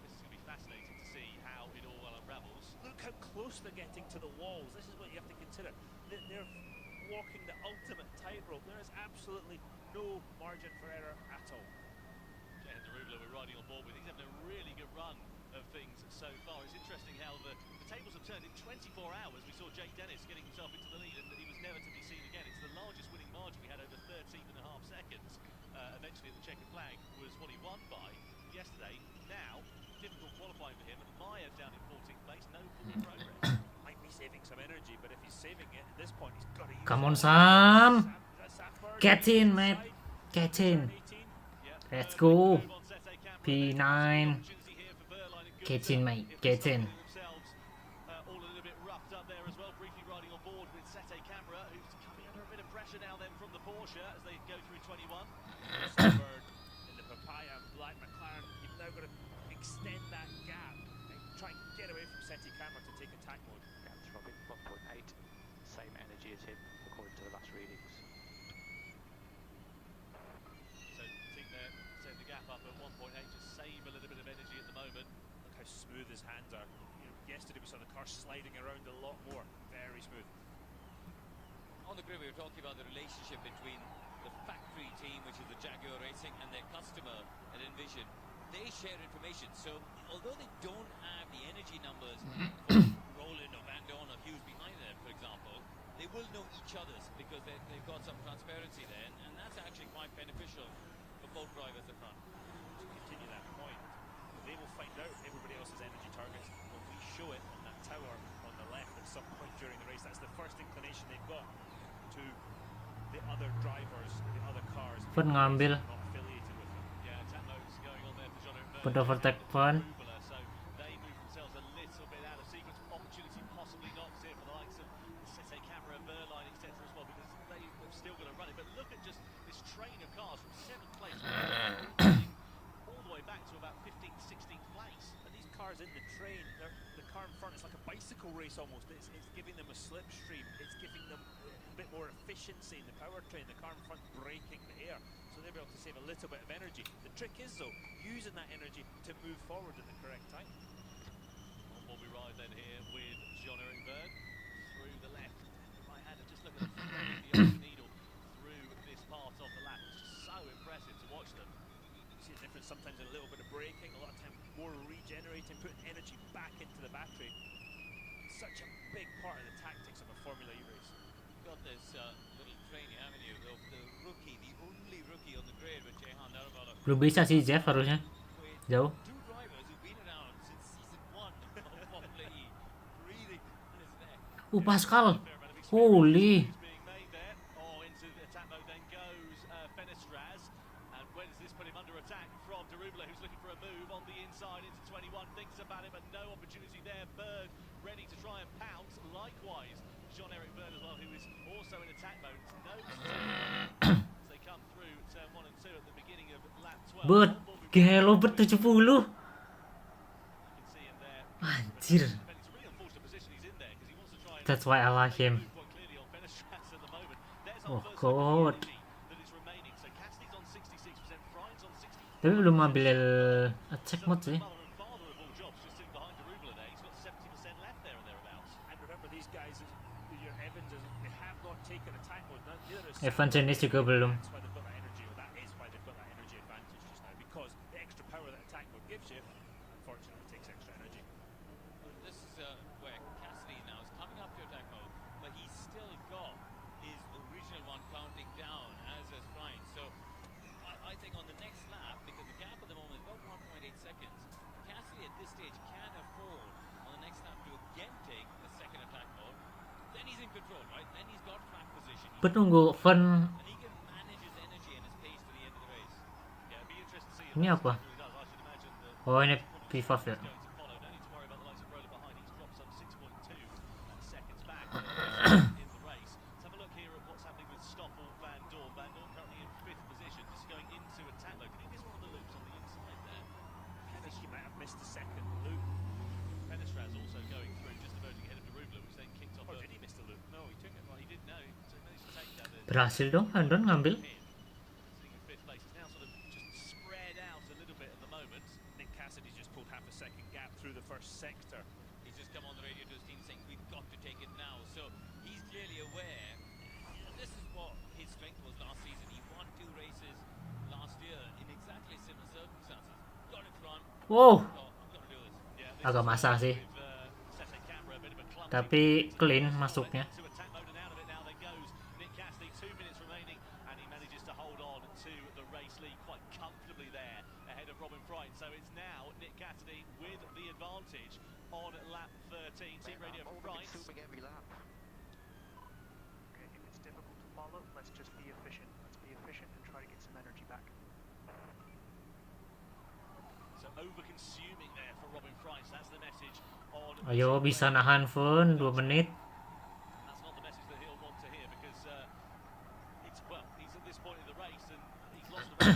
This is going to be fascinating to see how it all unravels.
Look how close they're getting to the walls. This is what you have to consider. They're walking the ultimate tightrope. There is absolutely no margin for error at all.
Jehan Darubala we're riding on board with. He's having a really good run of things so far. It's interesting how the tables have turned in 24 hours. We saw Jake Dennis getting himself into the lead, and he was never to be seen again. It's the largest winning margin we had over 13.5 seconds. Eventually, the checkered flag was what he won by yesterday. Now, difficult qualifying for him, and Meyer down in 14th place. No forward progress.
Might be saving some energy, but if he's saving it at this point, he's got to use
Come on,
it.
Sam. Get in, mate. Get in. Let's go. P9. Get in, mate. Get in.
All a little bit roughed up there as well. Briefly riding on board with Sete Camera, who's coming under a bit of pressure now then from the Porsche as they go through 21.
In the Papaya Black McLaren, you've now got to extend that gap and try and get away from Seti Camera to take attack mode.
Gap's Robin, 1.8. Same energy as him, according to the last readings.
So team there setting the gap up at 1.8 to save a little bit of energy at the moment.
Look how smooth his hands are. You know, yesterday we saw the car sliding around a lot more. Very smooth.
On the grid, we were talking about the relationship between the factory team, which is the Jaguar Racing, and their customer at Envision. They share information, so although they don't have the energy numbers for Roland or Van Dorn or Hughes behind them, for example, they will know each other's because they've got some transparency there, and that's actually quite beneficial for both drivers at front.
To continue that point, they will find out everybody else's energy targets when we show it on that tower on the left at some point during the race. That's the first inclination they've got to the other drivers, the other cars.
Fun ngambil.
Not affiliated with them.
Yeah, attack mode's going on there for Jean-Eric Byrne.
Put overtake Fun.
So they move themselves a little bit out of sequence. Opportunity possibly not here for the likes of Sete Camera, Verline, etc. as well, because they've still got to run it. But look at just this train of cars from 7th place
race almost. It's giving them a slipstream. It's giving them a bit more efficiency in the powertrain. The car in front braking the air, so they'll be able to save a little bit of energy. The trick is though, using that energy to move forward at the correct time.
On we ride then here with Jean-Eric Verne through the left, the right hander. Just look at the thread of the open needle through this part of the lap. It's just so impressive to watch them.
You see the difference sometimes in a little bit of braking, a lot of time more regenerating, putting energy back into the battery. It's such a big part of the tactics of a Formula E race.
You've got this little training, haven't you, of the rookie, the only rookie on the grid with Jehan Darabala.
Belum bisa sih Jeff harusnya. Jauh.
Two drivers who've been around since season 1 of Formula E, breathing on his neck.
Pascal. Holy.
Being made there. Oh, into the attack mode then goes Fenestraz. And where does this put him under attack from Diriyah, who's looking for a move on the inside into 21, thinks about it, but no opportunity there. Bird ready to try and pounce. Likewise, Jean-Eric Bird as well, who is also in attack mode. No as they come through turn 1 and 2 at the beginning of lap 12.
But gelo ber 70. Anjir. That's why I like him. Oh god. Tapi belum ambil attack mode sih. Evan Jenis juga belum. Penunggu Van. Ini apa? Oh ini P5 ya. Berhasil dong, Andon ngambil. Wow, agak masak sih, tapi clean masuknya. Ayo bisa nahan Fun 2 menit.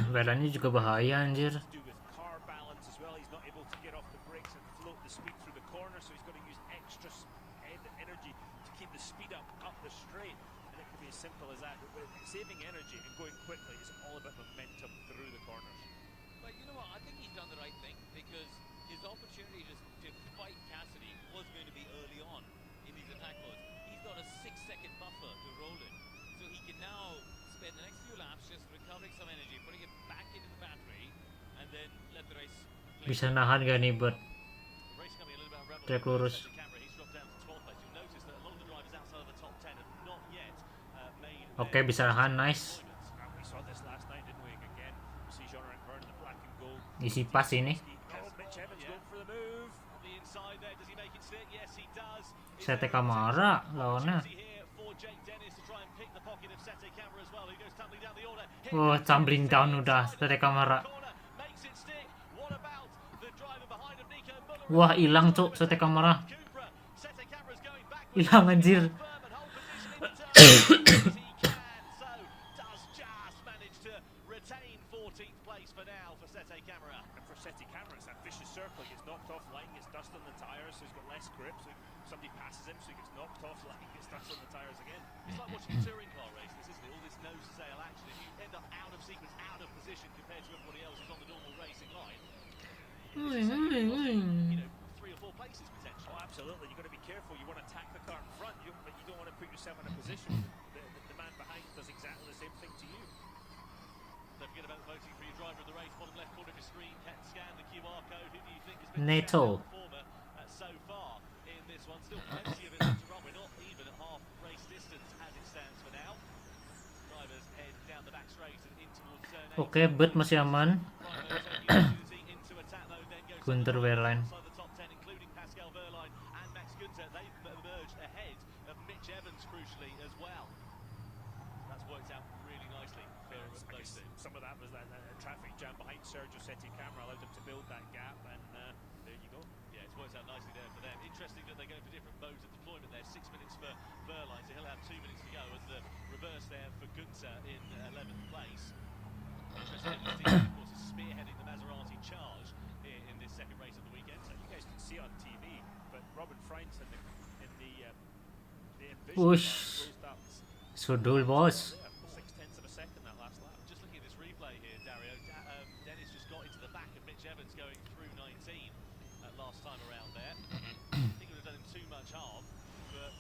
Badannya juga bahaya anjir. Bisa nahan gak nih buat track lurus? Oke, bisa nahan, nice. Isi pas ini. CT kamera lawannya. Oh, tumbling down udah CT kamera. Wah, hilang cuk CT kamera. Hilang anjir.
foul for Sete Camera.
And for Seti Camera, it's that vicious circle. He gets knocked off line, gets dust on the tyres, so he's got less grip. So somebody passes him, so he gets knocked off line, gets dust on the tyres again.
It's like watching a touring car race, this isn't it? All this nose sail action. If you end up out of sequence, out of position compared to everybody else who's on the normal racing line, you know, 3 or 4 places potentially.
Oh, absolutely. You've got to be careful. You want to attack the car in front, but you don't want to put yourself in a position the man behind does exactly the same thing to you.
Don't forget about voting for your driver of the race. Bottom left corner of your screen, scan the QR code. Who do you think has been the
NATO.
performer so far in this one? Still plenty of it left to run. We're not even at half race distance as it stands for now. Drivers head down the back straight and in towards turn 8.
Oke, but masih aman. Gunter Wehrlein.
Inside the top 10, including Pascal Wehrlein and Max Günther. They've emerged ahead of Mitch Evans, crucially, as well. That's worked out really nicely for those two.
Some of that was that traffic jam behind Sergio Seti Camera allowed him to build that gap, and there you go.
Yeah, it's worked out nicely there for them. Interesting that they're going for different modes of deployment there. 6 minutes for Wehrlein, so he'll have 2 minutes to go, and the reverse there for Günther in 11th place. Interesting that Steve, of course, is spearheading the Maserati charge in this second race of the weekend.
So you guys can see on TV, but Robin Freins in the Envision
Whoosh.
closed up
Sudul bos.
0.6 of a second that last lap.
Just looking at this replay here, Dario, Dennis just got into the back of Mitch Evans going through 19 last time around there. I think it would have done him too much harm, but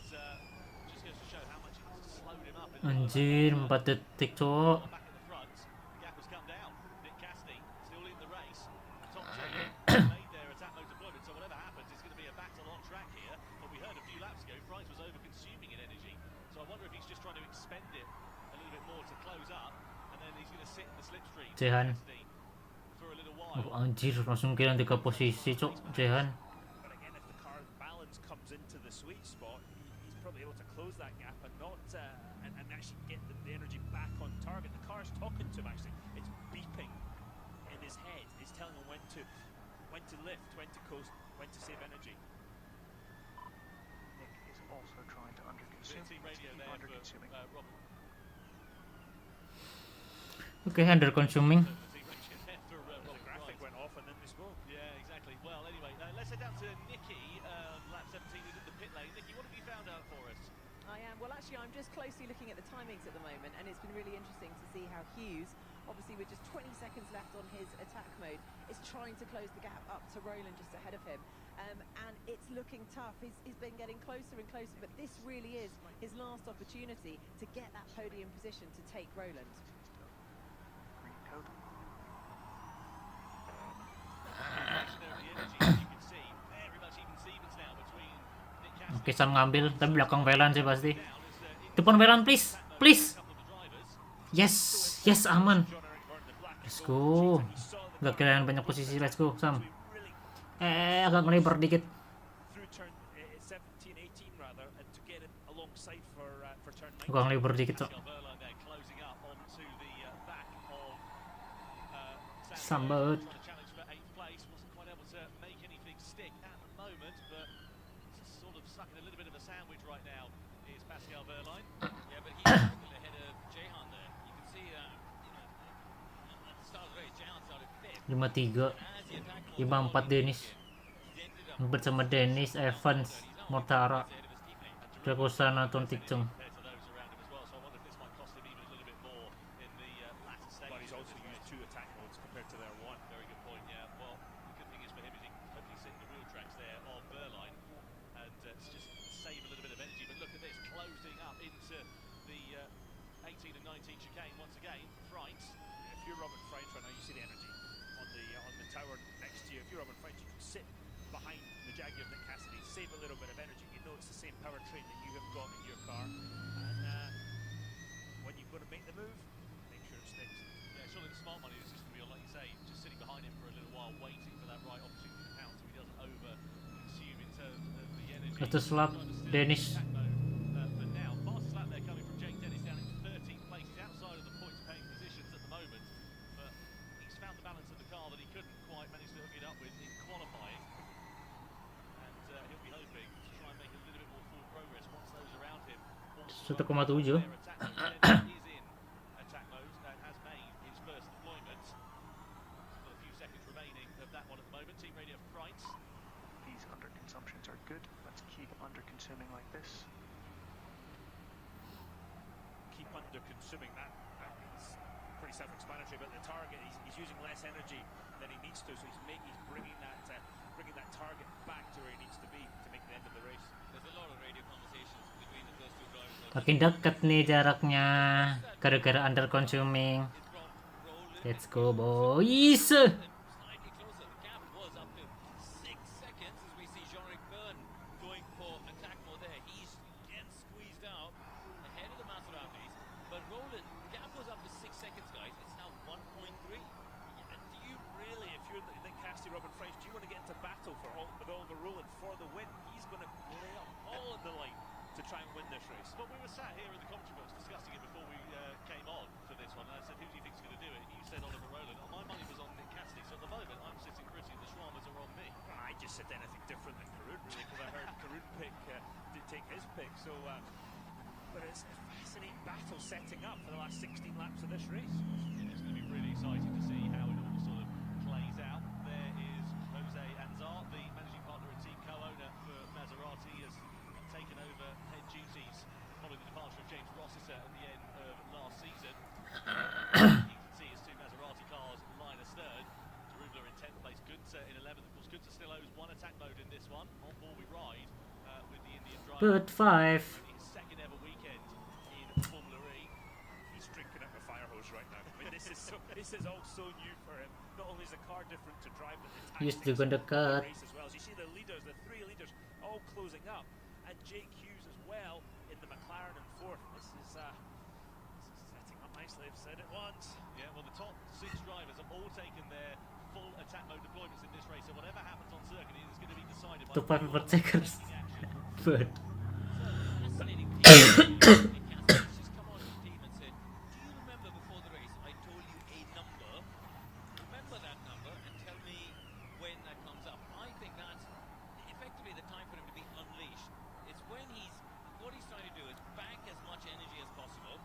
just goes to show how much it slowed him up.
Anjir, 4 detik cok.
Back at the front, the gap has come down. Nick Cassidy still in the race. Top two made their attack mode deployment, so whatever happens, it's going to be a battle on track here. But we heard a few laps ago, Freins was over-consuming in energy, so I wonder if he's just trying to expend it a little bit more to close up, and then he's going to sit in the slipstream for a little while.
Oh, anjir, langsung kira 3 posisi cok, Jehan.
But again, if the car balance comes into the sweet spot, he's probably able to close that gap and not and actually get the energy back on target. The car's talking to him actually. It's beeping in his head. It's telling him when to lift, when to coast, when to save energy.
Nick is also trying to underconsume.
Team radio there
Underconsuming.
for Robin.
Oke, under consuming.
The graphic went off and then they spoke.
Yeah, exactly. Well, anyway, let's head down to Nicky, lap 17, who's in the pit lane. Nicky, what have you found out for us?
I am. Well, actually, I'm just closely looking at the timings at the moment, and it's been really interesting to see how Hughes, obviously with just 20 seconds left on his attack mode, is trying to close the gap up to Roland just ahead of him. And it's looking tough. He's been getting closer and closer, but this really is his last opportunity to get that podium position to take Roland.
Green code.
Oke, Sam ngambil, tapi belakang Velan sih pasti. Depan Velan, please, please. Yes, yes, aman. Let's go. Gak kehilangan banyak posisi, let's go, Sam. Agak ngelebar dikit. Agak ngelebar dikit, Cok. Sambut.
Yeah, but he's ahead of Jehan there. You can see, at the start of the race, Jehan started 5th.
5-3, 5-4 Dennis. Bersama Dennis, Evans, Mortara, Rekosana, Tontikcung.
But he's also used 2 attack modes compared to their 1.
Very good point, yeah. Well, the good thing is for him is he can hopefully sit in the wheel tracks there of Wehrlein and just save a little bit of energy. But look at this, closing up into the 18 and 19 chicane once again. Freins.
If you're Robin Freins right now, you see the energy on the tower next to you. If you're Robin Freins, you can sit behind the Jaguar of Nick Cassidy, save a little bit of energy. You know it's the same powertrain that you have got in your car. And when you're going to make the move, make sure it sticks.
Yeah, surely the smart money is just going to be, like you say, just sitting behind him for a little while, waiting for that right opportunity to pounce so he doesn't over-consume in terms of the energy.
Let's slap Dennis.
For now, fastest lap there coming from Jake Dennis down in 13th place. He's outside of the points-paying positions at the moment, but he's found the balance of the car that he couldn't quite manage to hook it up with in qualifying. And he'll be hoping to try and make a little bit more forward progress once those around him.
1,7.
Is in attack mode and has made his first deployment. moment. Team Radio Fright.
These underconsumptions are good. Let's keep underconsuming like this.
Keep under-consuming. That is pretty self-explanatory, but the target, he's using less energy than he needs to, so he's bringing that target back to where he needs to be to make the end of the race.
There's a lot of radio conversations between the first two drivers.
Makin deket nih jaraknya gara-gara under consuming. Let's go boys.
Slightly closer. The gap was up to 6 seconds as we see Jean-Eric Byrne going for attack mode there. He's getting squeezed out ahead of the Maseratis. But Roland, the gap was up to 6 seconds, guys. It's now 1.3.
And do you really, if you're the Casty Robin French, do you want to get into battle with Oliver Roland for the win? He's going to lay up all in the line to try and win this race.
But we were sat here in the commentary box discussing it before we came on for this one, and I said, who do you think's going to do it? You said Oliver Roland. My money was on Nick Cassidy, so at the moment I'm sitting pretty, and the Schwammers are on me.
I just said anything different than Karun, really, because I heard Karun did take his pick. So, but it's a fascinating battle setting up for the last 16 laps of this race.
It's going to be really exciting to see how it all sort of plays out. There is Jose Anzar, the managing partner and team co-owner for Maserati, has taken over head duties following the departure of James Rossiter at the end of last season. You can see his two Maserati cars line astern. Darubla in 10th place, Günther in 11th. Of course, Günther still owes one attack mode in this one. On board we ride with the Indian driver.
But 5.
His second ever weekend in Formula E.
He's drinking up a fire hose right now. I mean, this is all so new for him. Not only is the car different to drive, but the
Used
tactics
to go
of the
dekat.
race as well. As you see the leaders, the three leaders, all closing up, and Jake Hughes as well in the McLaren in fourth. This is setting up nicely. I've said it once.
Yeah, well, the top 6 drivers have all taken their full attack mode deployments in this race, so whatever happens on circuit is going to be decided by
2 checkers. But
Fascinating. Just come on to the team and said, do you remember before the race I told you a number? Remember that number and tell me when that comes up. I think that's effectively the time for him to be unleashed. It's when what he's trying to do is bank as much energy as possible,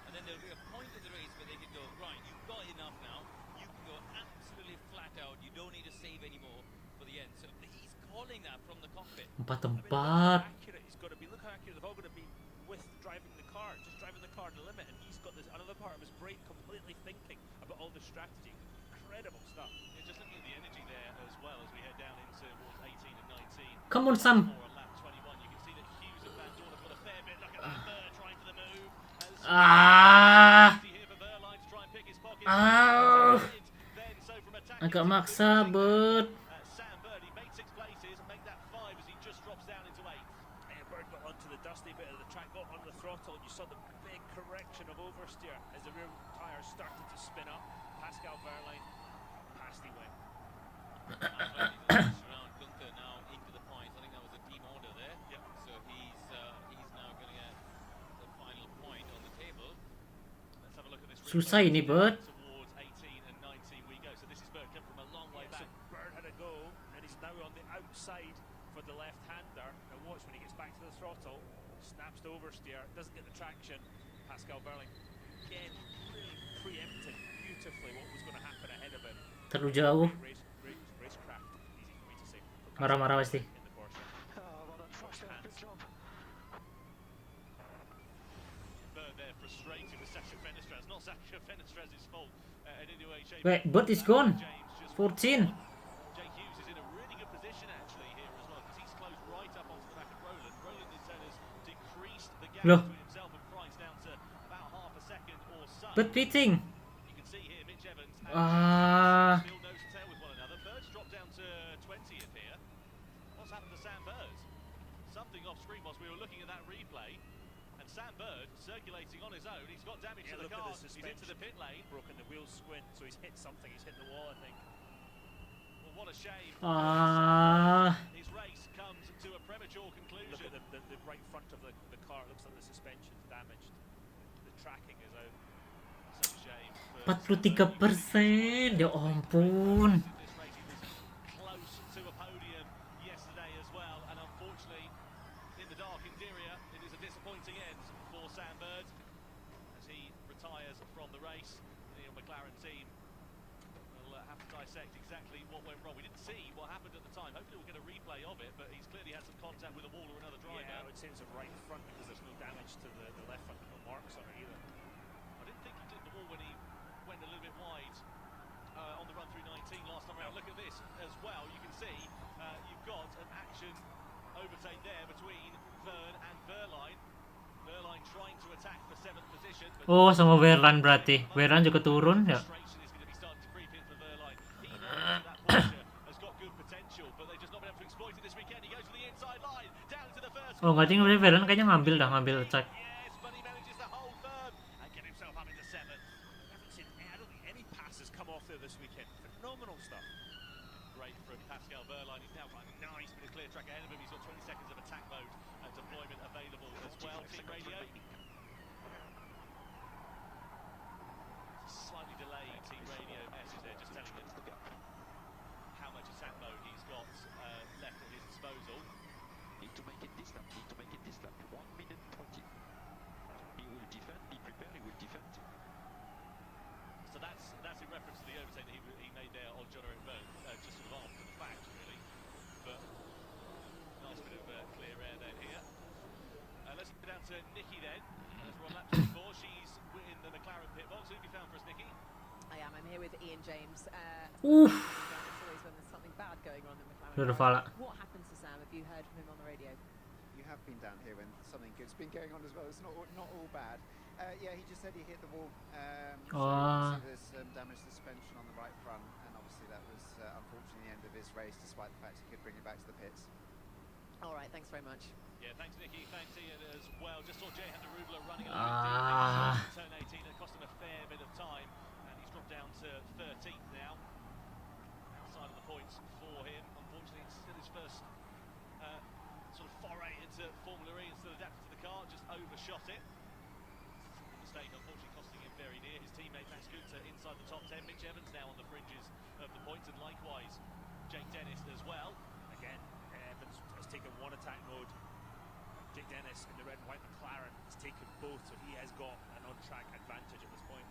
and then there'll be a point in the race where they can go, right, you've got enough now, you can go absolutely flat out, you don't need to save anymore for the end. So he's calling that from the cockpit.
4
Accurate. He's got to be. Look how accurate they've all got to be with driving the car, just driving the car to the limit, and he's got this another part of his brain completely thinking about all the strategy. Incredible stuff.
Yeah, just looking at the energy there as well as we head down into towards 18 and 19.
Come on, Sam.
On lap 21, you can see that Hughes and Van Dorn have got a fair bit. Look at that Burr trying for the move. Here for Verline to try and pick his pocket. Then, so from attack
agak maksa, but
Sam Bird, he made 6 places and make that 5 as he just drops down into 8th.
And Bird got onto the dusty bit of the track, got onto the throttle, and you saw the big correction of oversteer as the rear tyres started to spin up. Pascal Verline passed the win.
Around Gunther now into the points. I think that was a team order there.
Yep.
So he's now going to get the final point on the table.
Let's have a look at this.
susah ini, Bud.
Towards 18 and 19 we go. So this is Bird come from a long way
So
back.
Bird had a go, and he's now on the outside for the left-hander. Now watch when he gets back to the throttle, snaps to oversteer, doesn't get the traction. Pascal Verline again really preempted beautifully what was going to happen ahead of him.
Terlalu jauh.
Racecraft, easy for me to say.
Marah-marah pasti.
In the Porsche.
Bird there frustrated with Sasha Fenestraz. Not Sasha Fenestraz's fault in any way, shape.
Wait, but it's gone.
James just
14.
Jake Hughes is in a really good position actually here as well because he's closed right up onto the back of Roland. Roland in turn has decreased the gap
Loh.
between himself and Price down to about half a second or so.
But pitting.
You can see here Mitch Evans and
Ah.
still nose to tail with one another. Bird's dropped down to 20th here. What's happened to Sam Bird? Something off screen whilst we were looking at that replay. And Sam Bird circulating on his own. He's got damage to the
look at
car.
the
He's into the pit lane.
Broken the wheel squint, so he's hit something. He's hit the wall, I think.
Well, what a shame. His race comes to a premature conclusion.
Look at the right front of the car. It looks like the suspension's damaged. The tracking is out.
Such a shame.
43%. Ya ampun.
This race he was close to a podium yesterday as well, and unfortunately, in the dark in Diriyah, it is a disappointing end for Sam Bird as he retires from the race. The McLaren team will have to dissect detect exactly what went wrong. We didn't see what happened at the time. Hopefully we'll get a replay of it, but he's clearly had some contact with a wall or another driver.
Yeah, I would say it's a right front because there's no damage to the left front, no marks on it either.
I didn't think he clipped the wall when he went a little bit wide on the run through 19 last time around. Look at this as well. You can see you've got an action overtake there between Vern and Verline. Verline trying to attack for 7th position.
Oh, sama Verlan berarti. Verlan juga turun ya. Oh, nggak ding, Verlan kayaknya ngambil attack.
Phenomenal stuff.
Great from Pascal Verline. He's now got a nice bit of clear track ahead of him. He's got 20 seconds of attack mode deployment available as well. Team radio. Slightly delayed team radio message there, just telling him how much attack mode he's got left at his disposal.
Need to make it this lap. 1 minute 20. He will defend. Be prepared. He will defend.
So that's in reference to the overtake that he made there on John Eric Byrne, just sort of after the fact, really. But nice bit of clear air then here. Let's get down to Nikki then, as we're on lap 24. She's in the McLaren pit box. Who have you found for us, Nikki?
I am. I'm here with Ian James.
Oof.
It's always when there's something bad going on in McLaren. What happened to Sam? Have you heard from him on the radio?
You have been down here when something good's been going on as well. It's not all bad. Yeah, he just said he hit the wall. So there's some damage to suspension on the right front, and obviously that was unfortunately the end of his race, despite the fact he could bring it back to the pits.
All right, thanks very much.
Yeah, thanks Nikki, thanks Ian as well. Just saw Jay Handarubla running a little bit turn 18. It cost him a fair bit of time, and he's dropped down to 13th now. Outside of the points for him. Unfortunately, it's still his first sort of foray into Formula E and still adapted to the car, just overshot it. Mistake, unfortunately, costing him very dear. His teammate Max Günther inside the top 10. Mitch Evans now on the fringes of the points, and likewise Jake Dennis as well.
Again, Evans has taken one attack mode. Jake Dennis in the red and white McLaren has taken both, so he has got an on-track advantage at this point.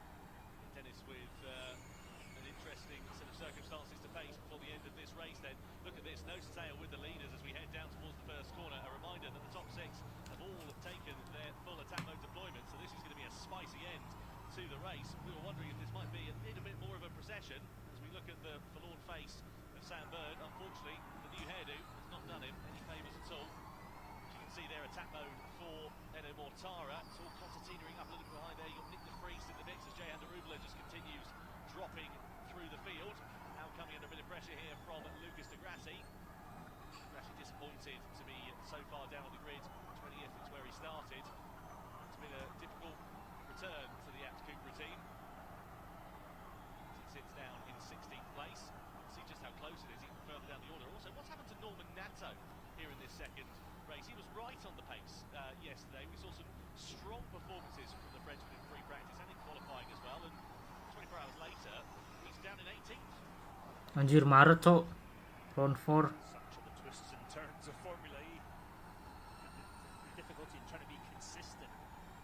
Dennis with an interesting set of circumstances to face before the end of this race then. Look at this, nose to tail with the leaders as we head down towards the first corner. A reminder that the top 6 have all taken their full attack mode deployment, so this is going to be a spicy end to the race. We were wondering if this might be a little bit more of a procession as we look at the forlorn face of Sam Bird. Unfortunately, the new hairdo has not done him any favours at all. As you can see there, attack mode for Eno Mortara. It's all concertinaing up a little bit behind there. You've got Nick de Vries in the mix as Jay Handarubla just continues dropping through the field. Now coming under a bit of pressure here from Lucas de Grassi. Grassi disappointed to be so far down on the grid. 20th is where he started. It's been a difficult return to the Apt Cooper team. He sits down in 16th place. See just how close it is even further down the order. Also, what's happened to Norman Nato here in this second race? He was right on the pace yesterday. We saw some strong performances from the Frenchman in free practice and in qualifying as well. And 24 hours later, he's down in 18th.
Anjir, Maret cok. Round 4.
Such are the twists and turns of Formula E. The difficulty in trying to be consistent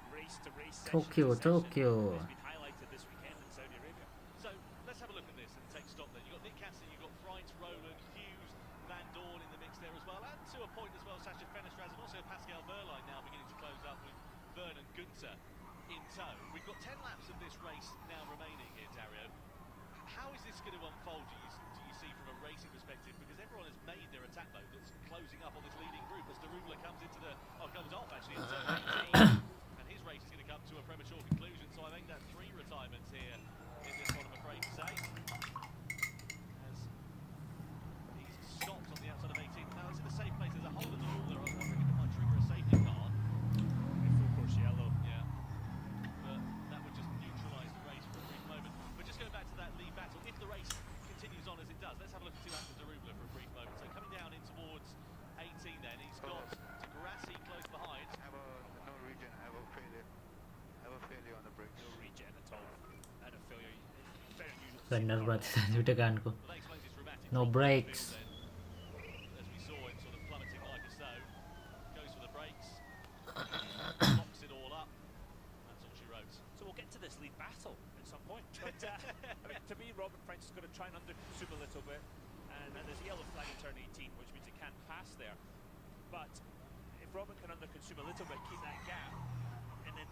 race to race
Tokyo.
has been highlighted this weekend in Saudi Arabia.
So let's have a look at this and take stock then. You've got Nick Casson, you've got Freitz, Rowland, Hughes, Van Dorn in the mix there as well, and to a point as well, Sasha Fenestraz and also Pascal Verline now beginning to close up with Vernon Günther in tow. We've got 10 laps of this race now remaining here, Dario. How is this going to unfold, do you see, from a racing perspective? Because everyone has made their attack mode that's closing up on this leading group as Darubla comes into comes off actually in turn 18, and his race is going to come to a premature conclusion. So I think that 3 retirements here in this one, I'm afraid to say. As he's stopped on the outside of 18. Now it's in the safe place. There's a hole in the wall there. I was wondering if it might trigger a safety car.
Full course yellow.
Yeah. But that would just neutralise the race for a brief moment. But just going back to that lead battle, if the race continues on as it does, let's have a look at two laps of Darubla for a brief moment. So coming down in towards 18 then, he's got Degrassi close behind.
No regen, have a failure on the brakes.
No regen at all. And a failure. Very unusual.
Benar banget judeganku.
Well, that explains his dramatic
No
drop
brakes.
in the field then, as we saw him sort of plummeting like a stone. Goes for the brakes. Locks it all up. That's all she wrote.
So we'll get to this lead battle at some point. But I mean, to be Robin French is going to try and underconsume a little bit, and there's a yellow flag in turn 18, which means he can't pass there. But if Robin can underconsume a little bit, keep that gap, and then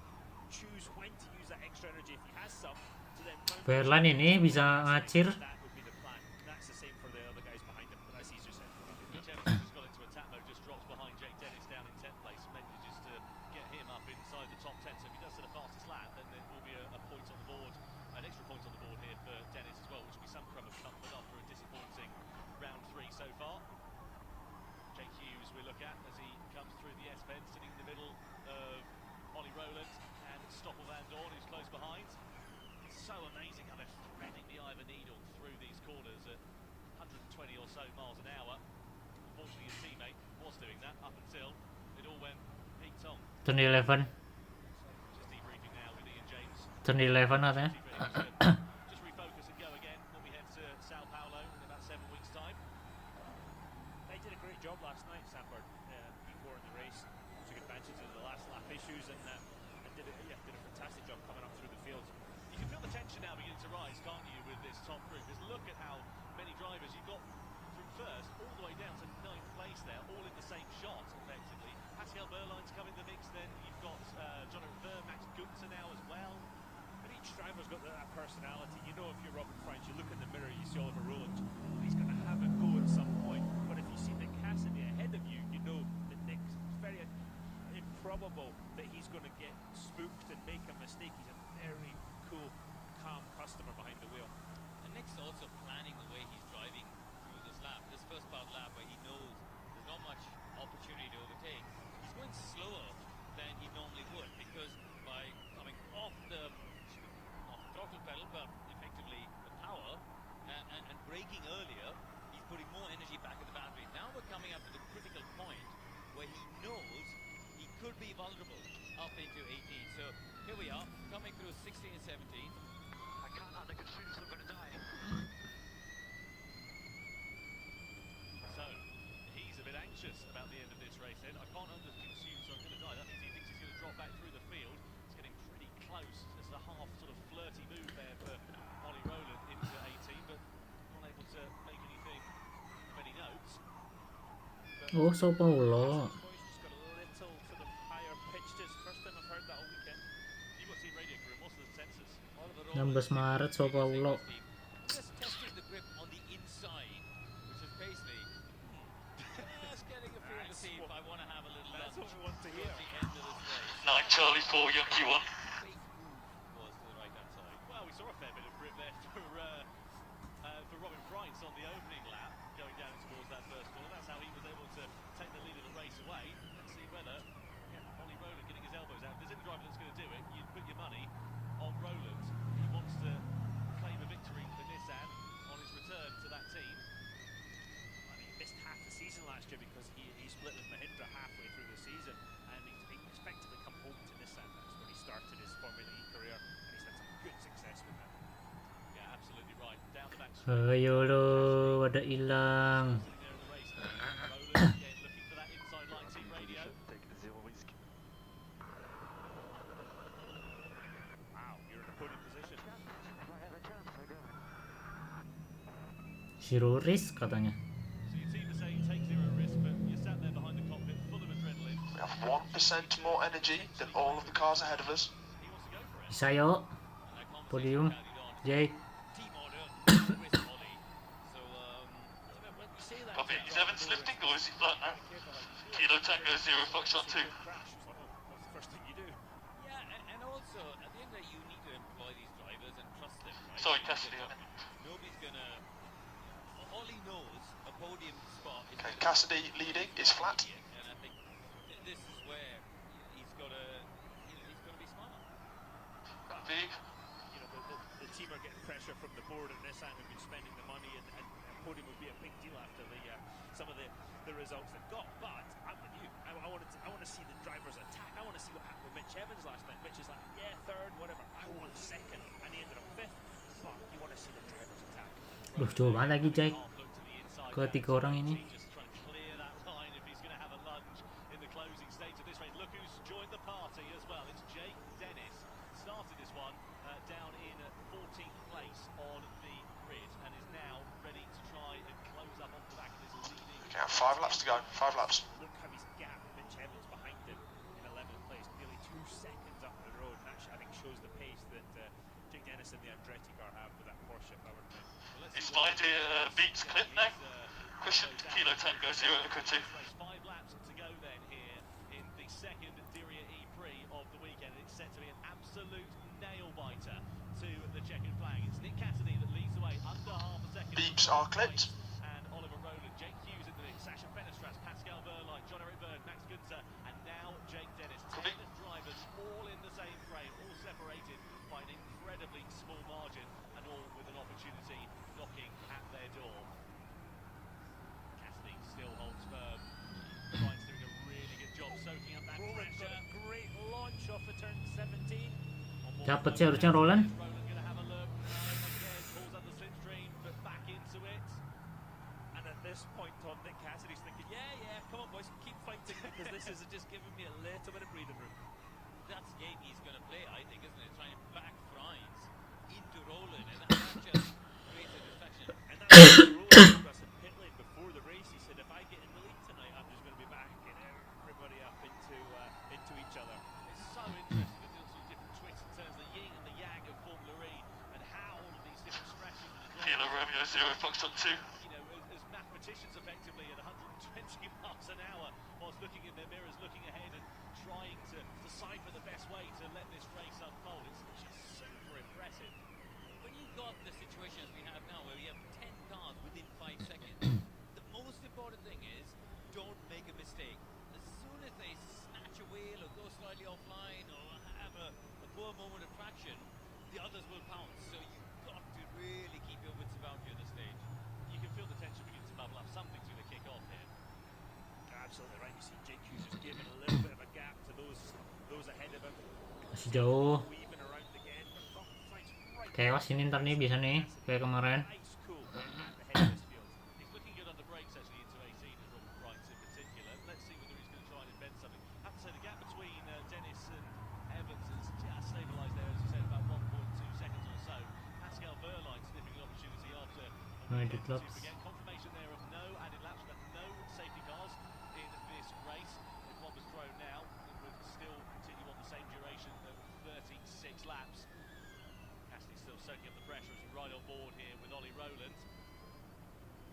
choose when to use that extra energy if he has some, to then
Verlan ini bisa ngacir.
that would be the plan. That's the same for the other guys behind him, but that's easier said than done.
Jonsbo has got into attack mode, just drops behind Jake Dennis down in 10th place, manages to get him up inside the top 10. So if he does to the fastest lap, then there will be a point on the board, an extra point on the board here for Dennis as well, which will be some crumb of comfort after a disappointing round 3 so far. Jake Hughes we look at as he comes through the S-bend, sitting in the middle of Ollie Rowland and Stoffel Van Dorn, who's close behind. It's so amazing how they're threading the eye of a needle through these corners at 120 or so miles an hour. Unfortunately, his teammate was doing that up until it all went peak tong.
Turn 11.
Just debriefing now with Ian James.
Turn 11 katanya.
Just refocus and go again when we head to Sao Paulo in about 7 weeks' time.
They did a great job last night, Sanford. P4 in the race, took advantage of the last lap issues and did a fantastic job coming up through the field.
You can feel the tension now beginning to rise, can't you, with this top group? Because look at how many drivers you've got from first all the way down to 9th place there, all in the same shot, effectively. Pascal Berline's come in the mix then. You've got Jonathan Thor, Max Gunther now as well.
But each driver's got that personality. You know, if you're Robin French, you look in the mirror, you see Oliver Rowland, he's going to have a go at some point. But if you see Nick Cassidy ahead of you, you know that Nick's very improbable that he's going to get spooked and make a mistake. He's a very cool, calm customer behind the wheel.
And Nick's also planning the way he's driving through this lap. This first part lap where he knows there's not much opportunity to overtake. He's going slower than he normally would because by coming off the throttle pedal, but effectively the power, and braking earlier, he's putting more energy back in the battery. Now we're coming up to the critical point where he knows he could be vulnerable up into 18. So here we are, coming through 16 and 17.
I can't underconsume, so I'm going to die.
So he's a bit anxious about the end of this race then. I can't underconsume, so I'm going to die. That means he thinks he's going to drop back through the field. It's getting pretty close. There's a half sort of flirty move there for Ollie Rowland into 18, but not able to make anything of any notes.
Oh, Sao Paulo.
Just got a little sort of higher pitch. Just first time I've heard that all weekend.
You've got to see radio crew, what's the sensors?
16 Maret Sao Paulo.
Just testing the grip on the inside, which is basically just getting a feel to see if I want to have a little lunch.
That's what we want to hear.
At the end of this race.
9 Charlie 4 Yankee 1.
Big move was to the right hand side.
Well, we saw a fair bit of grip there for Robin French on the opening lap, going down towards that first corner. That's how he was able to take the lead of the race away. Let's see whether Ollie Rowland getting his elbows out. If there's any driver that's going to do it, you'd put your money on Rowland. He wants to claim a victory for Nissan on his return to that team.
I mean, he missed half the season last year because he split with Mahindra halfway through the season, and he effectively come home to Nissan. That's where he started his Formula E career, and he's had some good success with that.
Yeah, absolutely right. Down the back
Ayo lo, ada hilang.
Rowland again looking for that inside line team radio.
Take zero risk.
Wow, you're in a podium position.
Zero risk katanya.
So your team is saying take zero risk, but you're sat there behind the cockpit full of adrenaline.
We have 1% more energy than all of the cars ahead of us.
He wants to go for it.
Bisa yo. Podium. Jay.
Team order with Ollie. So when we say that,
Copy 87's lifting or is he flat now? Kilo Tango 0 Foxtrot 2.
Crash was like, oh, that's the first thing you do.
yeah, and also at the end of the day, you need to employ these drivers and trust them. Right?
Sorry, Cassidy.
Nobody's gonna. Ollie knows a podium spot. Is
Okay, Cassidy leading is flat.
and I think this is where he's got to. He's got to be smart.
Big.
You know, the team are getting pressure from the board, and Nissan have been spending the money, and podium would be a big deal after some of the results they've got. But I'm with you. I want to see the drivers attack. I want to see what happened with Mitch Evans last night. Mitch is like, yeah, third, whatever. I want second, and he ended up fifth. But you want to see the drivers attack.
Duh, coba lagi Jack. Ke 3 orang ini.
Just trying to clear that line if he's going to have a lunge in the closing stage of this race. Look who's joined the party as well. It's Jake Dennis. Started this one down in 14th place on the
5 laps to go. 5 laps.
Look how he's gapped Mitch Evans behind him in 11th place, nearly 2 seconds up the road. And actually, I think shows the pace that Jake Dennis and the Andretti car have with that Porsche powered train.
Is Mighty beats Clint now? Question Kilo Tango 0 Echo 2.
5 laps to go then here in the second Diriyah E-Prix of the weekend. It's set to be an absolute nail-biter to the checkered flag. It's Nick Cassidy that leads the way under half a second.
Beeps are clipped.
And Oliver Rowland, Jake Hughes in the mix, Sasha Fenestras, Pascal Verline, John Eric Byrne, Max Günther, and now Jake Dennis. 10 drivers all in the same frame, all separated by an incredibly small margin, and all with an opportunity knocking at their door. Cassidy still holds firm. Ryan's doing a really good job soaking up that
Roland got
pressure.
a great launch off of turn 17.
Dapat sih harusnya Roland.
Roland gonna have a look. Again, pulls up the slipstream, but back into it.
And at this point, Tom, Nick Cassidy's thinking, yeah, come on, boys, keep fighting because this is just giving me a little bit of breathing room.
That's the game he's going to play, I think, isn't it? Trying to back Fries into Roland, and that just creates a distraction.
And that's Roland got some pit lane before the race. He said, if I get in the lead tonight, I'm just going to be backing everybody up into each other.
It's so interesting to do some different twists and turns, the yin and the yang of Formula E, and how all of these different strategies and
Kilo Romeo 0 Foxtrot 2.
you know, as mathematicians effectively at 120 miles an hour, whilst looking in their mirrors, looking ahead and trying to decipher the best way to let this race unfold. It's just super impressive.
When you've got the situations we have now, where we have 10 cars within 5 seconds, the most important thing is don't make a mistake. As soon as they snatch a wheel or go slightly offline or have a poor moment of traction, the others will pounce. So you've got to really keep your wits about you at this stage.
You can feel the tension begin to bubble up. Something's going to kick off here.
Absolutely right. You see Jake Hughes just giving a little bit of a gap to those ahead of him.
Masih jauh.
Weaving around again, but Tom fights right
Chaos ini ntar nih bisa nih kayak kemarin.
ice cool at the head of this field.
He's looking good on the brakes actually into 18 and Robert Wright in particular. Let's see whether he's going to try and invent something. I have to say the gap between Dennis and Evans has just stabilised there, as you said, about 1.2 seconds or so. Pascal Verline sniffing an opportunity after
Deadlocks.
to forget confirmation there of no added laps, but no safety cars in this race. If one was thrown now, it would still continue on the same duration of 36 laps. Cassidy still soaking up the pressure as we ride on board here with Ollie Rowland.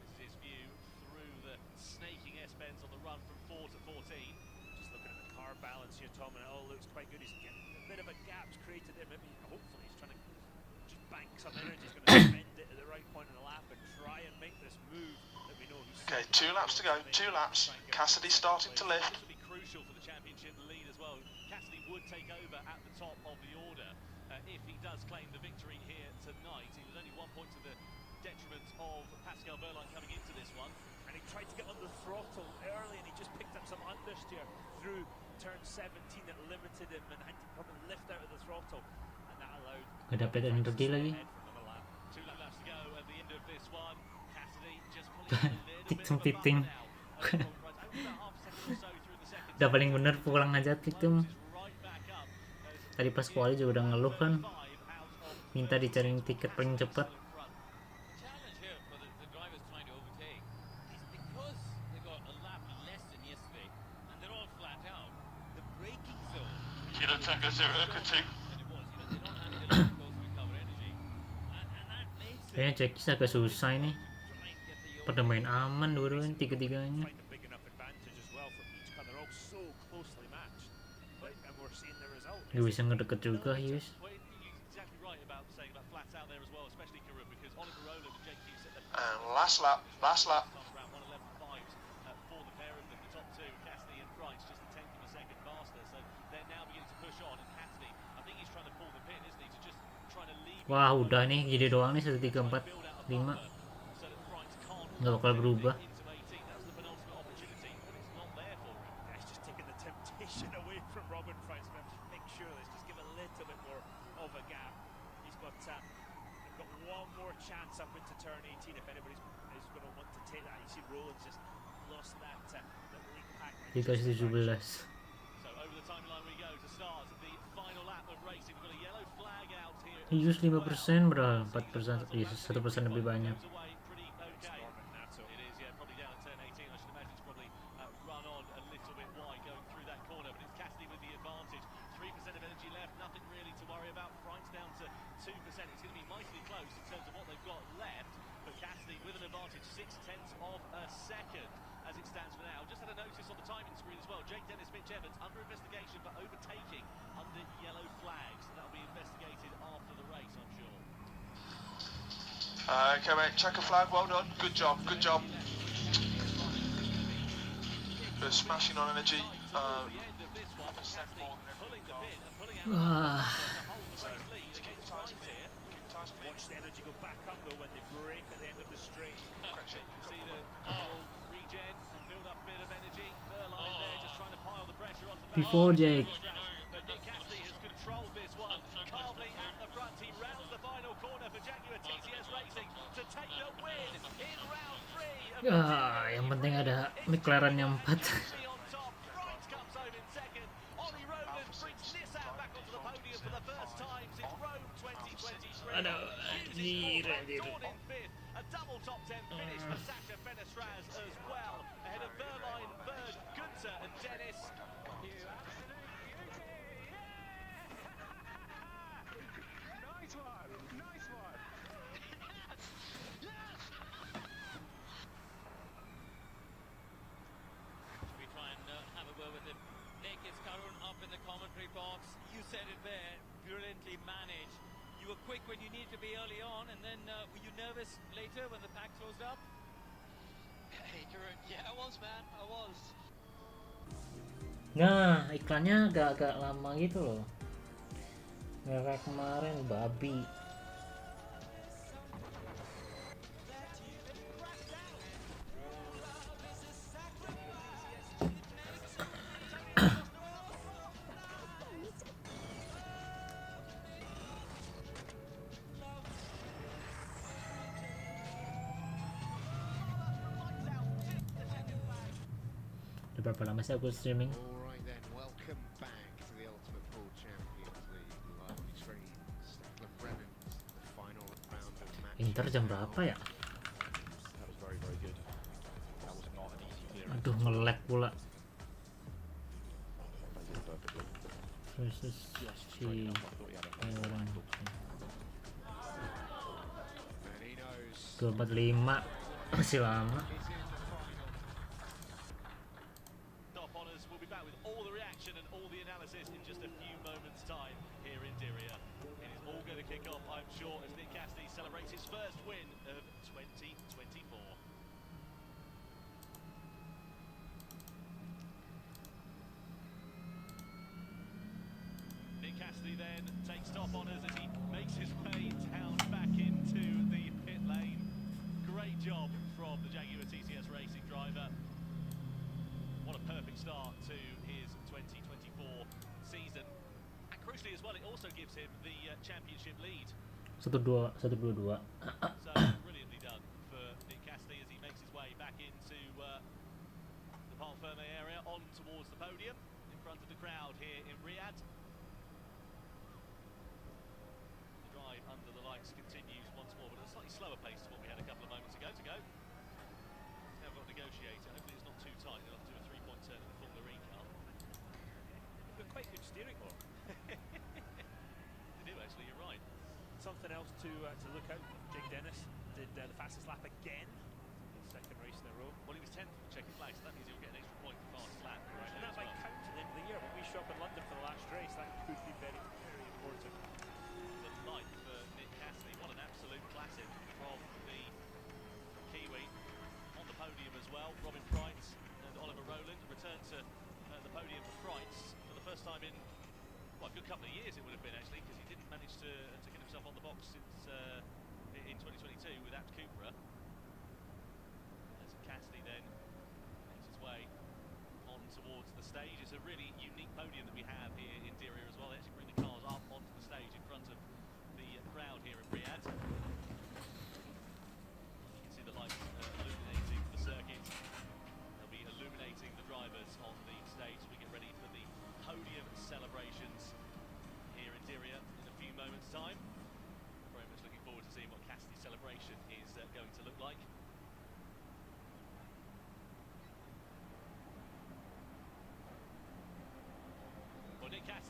This is his view through the snaking S-bends on the run from 4 to 14.
Just looking at the car balance here, Tom, and it all looks quite good. He's getting a bit of a gap's created there. Maybe, hopefully, he's trying to just bank some energy. He's going to spend it at the right point in the lap and try and make this move that we know he's.
Okay, 2 laps to go. 2 laps. Cassidy starting to lift.
This will be crucial for the championship lead as well. Cassidy would take over at the top of the order if he does claim the victory here tonight. He was only 1 point to the detriment of Pascal Verline coming into this one.
And he tried to get on the throttle early, and he just picked up some understeer through turn 17 that limited him and had to probably lift out of the throttle, and that allowed.
Gak dapet energi lagi.
2 laps to go at the end of this one. Cassidy just pulling a little bit
Tiktum
of a bump
titing.
now. Only about half a second or so through the second.
Udah paling bener pulang aja Tiktum. Tadi pas quali juga udah ngeluh kan. Minta dicariin tiket paling cepat.
Challenge here for the drivers trying to overtake is because they got a lap less than yesterday, and they're all flat out. The braking zone.
Kilo Tango 0 Echo 2.
Kayaknya Jackie agak susah ini. Pada main aman dua-duanya, tiga-tiganya. Gak bisa ngedeket juga, Yus.
And last lap.
Wah, udah nih, gini doang nih 1, 3, 4, 5. Gak bakal berubah.
Chance up into turn 18 if anybody is going to want to take that. You see Roland's just lost that lead pack.
317.
So over the timeline we go to start the final lap of racing. We've got a yellow flag out here.
Yus 5% berapa? 4%, 1% lebih banyak.
It is, yeah, probably down at turn 18. I should imagine it's spun on a little bit wide going through that corner, but it's Cassidy with the advantage. 3% of energy left, nothing really to worry about. Price down to 2%. It's going to be mightily close in terms of what they've got left, but Cassidy with an advantage, 0.6 of a second as it stands for now. Just had a notice on the timing screen as well. Jake Dennis Mitch Evans under investigation for overtaking under yellow flags. So that'll be investigated after the race, I'm sure.
Okay, mate. Checker flag. Well done. Good job. Good job. Bit of smashing on energy.
Watch the energy go back up though when they break at the end of the straight.
See the regen and build up a bit of energy. Verline there just trying to pile the pressure onto the
Before Jake.
But Nick Cassidy has controlled this one. Calmly at the front, he rounds the final corner for Jaguar TCS Racing to take the win in round 3.
Yang penting ada McLaren yang 4. Aduh, anjir.
A double top 10 finish for Sasha Fenestraz as well, ahead of Verline, Berg, Gunther and Dennis.
Nice one! Nice one!
Yes!
Should we try and have a word with him? Nick, it's Karun up in the commentary box. You said it there, brilliantly managed. You were quick when you needed to be early on, and then were you nervous later when the pack closed up?
Hey, Karun. Yeah, I was, man. I was.
Nah, iklannya agak-agak lama gitu loh. Nggak kayak kemarin, babi. Berapa lama sih aku streaming?
Alright then, welcome back to the Ultimate Pool Champions League LiveStream. The final round of match.
Inter jam berapa ya?
That was very, very good. That was not an easy clearance.
Aduh, nge-lag pula. Versus si orang 245 masih lama.
We'll be back with all the reaction and all the analysis in just a few moments' time here in Diriyah. It is all going to kick off, I'm sure, as Nick Cassidy celebrates his first win of 2024. Nick Cassidy then takes top honours as he makes his way down back into the pit lane. Great job from the Jaguar TCS Racing driver. What a perfect start to his 2024 season. And crucially as well, it also gives him the championship lead.
1-2-2.
So brilliantly done for Nick Cassidy as he makes his way back into the Parc Ferme area, on towards the podium, in front of the crowd here in Riyadh. The drive under the lights continues once more, but at a slightly slower pace to what we had a couple of moments ago to go. Now we've got to negotiate. Hopefully it's not too tight. They'll have to do a three-point turn in the Formula E car.
They've got quite good steering wheel.
They do actually, you're right.
Something else to look out. Jake Dennis did the fastest lap again. His second race in a row.
Well, he was 10th for checking flags, so that means he'll get an extra point for fastest lap.
Right. And that might count at the end of the year. When we show up in London for the last race, that could be very, very important.
The light for Nick Cassidy. What an absolute classic from the Kiwi. On the podium as well, Robin Price and Oliver Rowland return to the podium for Price for the first time in a good couple of years it would have been actually, because he didn't manage to get himself on the box since in 2022 with Abt Cupra.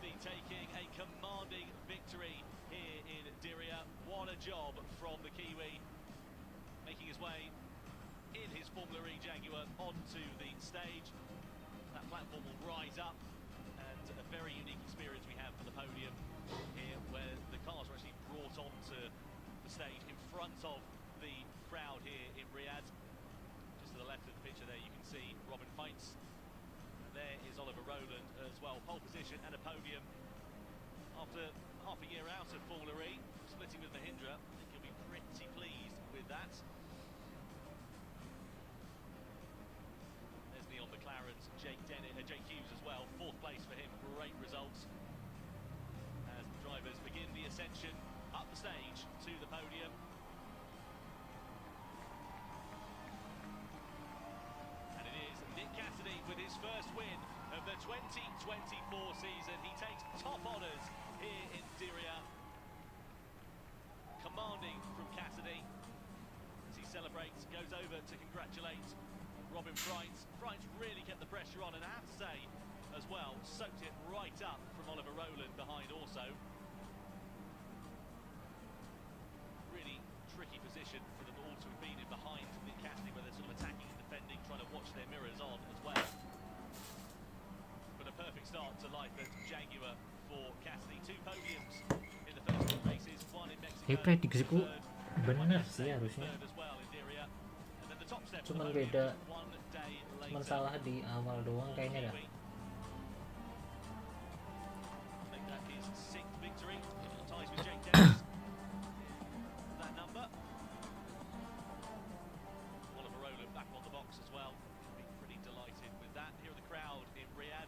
Cassidy taking a commanding victory here in Diriyah. What a job from the Kiwi, making his way in his Formula E Jaguar onto the stage. That platform will rise up, and a very unique experience we have for the podium here, where the cars are actually brought onto the stage in front of the crowd here in Riyadh. Just to the left of the picture there, you can see Robin Feintz. There is Oliver Rowland as well, pole position and a podium. After half a year out of Formula E, splitting with Mahindra, I think he'll be pretty pleased with that. There's Neil McLaren's Jake Hughes as well, 4th place for him, great results. As the drivers begin the ascension up the stage to the podium. And it is Nick Cassidy with his first win of the 2024 season. He takes top honours here in Diriyah. Commanding from Cassidy. As he celebrates, goes over to congratulate Robin Feintz. Feintz really kept the pressure on, and I have to say as well, soaked it right up from Oliver Rowland behind also. Really tricky position for them all to have been in behind Nick Cassidy, where they're sort of attacking and defending, trying to watch their mirrors on as well. But a perfect start to life at Jaguar for Cassidy. 2 podiums in the first 2 races, 1 in Mexico,
prediksiku benar sih harusnya, cuman beda, cuman salah di awal doang kayaknya dah.
Oliver Rowland back on the box as well. Be pretty delighted with that. Here are the crowd in Riyadh,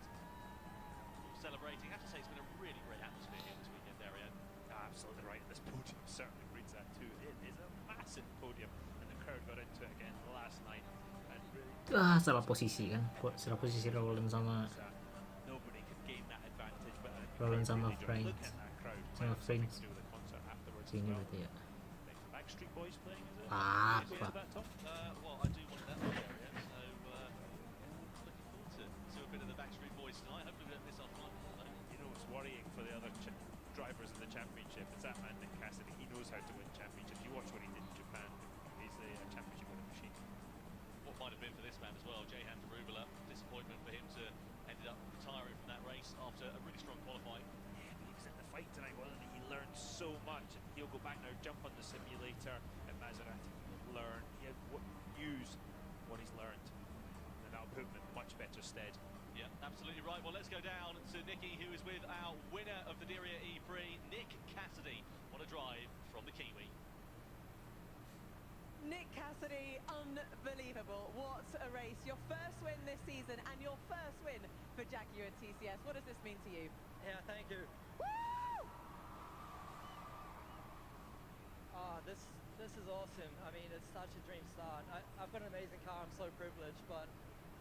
celebrating. I have to say, it's been a really great atmosphere here this weekend, Diriyah.
Absolutely right. This podium certainly reads that too. It is a massive podium, and the crowd got into it again last night. And really,
Salah posisi kan, salah posisi Rowland sama
nobody could gain that advantage. But
Rowland sama
look
Feintz,
at that crowd.
sama Feintz.
Do the concert afterwards.
Sini berarti ya.
Backstreet Boys playing, is it?
Pak.
Well, I do want that one, Diriyah. So looking forward to a bit of the Backstreet Boys tonight. Hopefully we don't miss our flight.
You know, it's worrying for the other drivers in the championship. It's that man, Nick Cassidy. He knows how to win championships. You watch what he did in Japan. He's a championship winning machine.
What might have been for this man as well, Jehan Darubala. Disappointment for him to ended up retiring from that race after a really strong qualifying.
Yeah, but he was in the fight tonight, wasn't he? He learned so much. And he'll go back now, jump on the simulator at Maserati, learn. He'll use what he's learned, and that'll put him in much better stead.
Yeah, absolutely right. Well, let's go down to Nicky, who is with our winner of the Diriyah E-Prix, Nick Cassidy. What a drive from the Kiwi.
Nick Cassidy, unbelievable. What a race. Your first win this season and your first win for Jaguar TCS. What does this mean to you?
Yeah, thank you.
Woo!
This is awesome. I mean, it's such a dream start. I've got an amazing car. I'm so privileged, but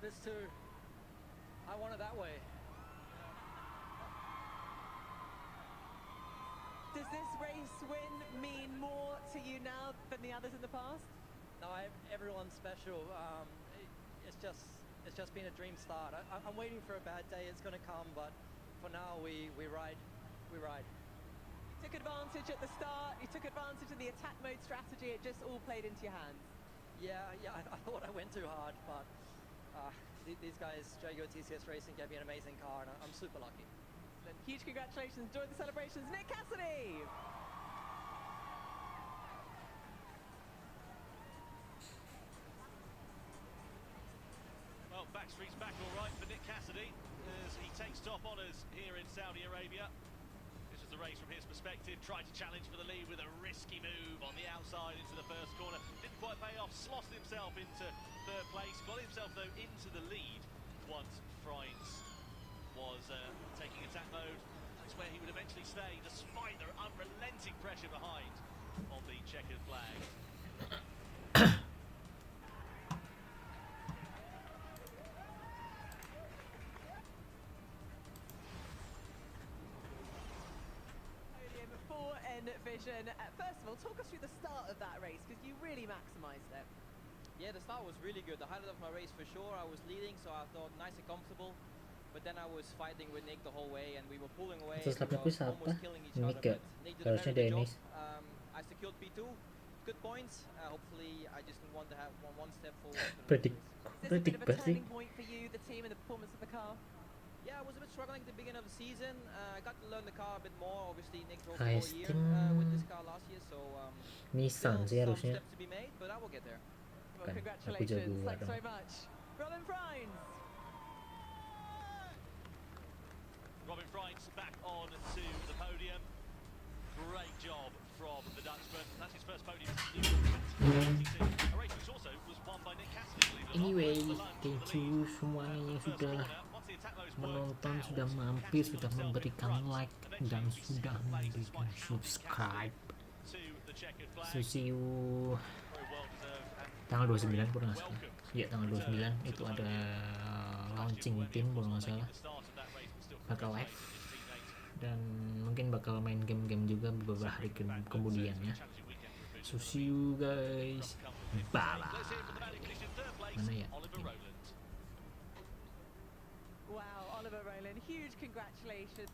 this too, I want it that way.
Does this race win mean more to you now than the others in the past?
No, everyone's special. It's just been a dream start. I'm waiting for a bad day. It's going to come, but for now we ride.
You took advantage at the start. You took advantage of the attack mode strategy. It just all played into your hands.
Yeah. I thought I went too hard, but these guys, Jaguar TCS Racing, gave me an amazing car, and I'm super lucky.
Huge congratulations. Enjoy the celebrations, Nick Cassidy.
Well, Backstreet's back all right for Nick Cassidy as he takes top honours here in Saudi Arabia. This was the race from his perspective. Tried to challenge for the lead with a risky move on the outside into the first corner. Didn't quite pay off. Slotted himself into 3rd place. Got himself, though, into the lead once Feintz was taking attack mode. That's where he would eventually stay, despite the unrelenting pressure behind on the checkered flag.
For Envision. First of all, talk us through the start of that race, because you really maximised it.
Yeah, the start was really good. The highlight of my race for sure. I was leading, so I thought nice and comfortable. but then I was fighting with Nick the whole way, and we were pulling away.
Terus
We
laptopnya
were
siapa?
almost killing each
Nick
other,
ya?
but Nick did a
Harusnya
very good
Dennis.
job. I secured P2, good points. Hopefully, I just want to have one step forward.
Predik
Is this a bit of a
banget sih.
turning point for you, the team, and the performance of the car?
Yeah, I was a bit struggling at the beginning of the season. I got to learn the car a bit more. Obviously, Nick drove the whole year with this car last year, so
Nissan sih
some
harusnya.
steps to be made, but I will get there.
Well,
Kan, aku
congratulations.
jago
Thanks
dong.
so much. Robin Frines.
Robin Frines back on to the podium. Great job from the Dutchman. That's his first podium since 2022. A race which also was won by Nick Cassidy, believe it or not.
Anyway,
Alone for
thank
the lead.
you semuanya yang sudah menonton, sudah mampir, sudah memberikan like dan sudah memberikan subscribe. So see you tanggal 29 kalau nggak salah. Iya, tanggal 29 itu ada launching tim kalau nggak salah, bakal live dan mungkin bakal main game-game juga beberapa hari kemudian ya. So see you guys, bye bye. Mana ya?
Wow, Oliver Rowland, huge congratulations.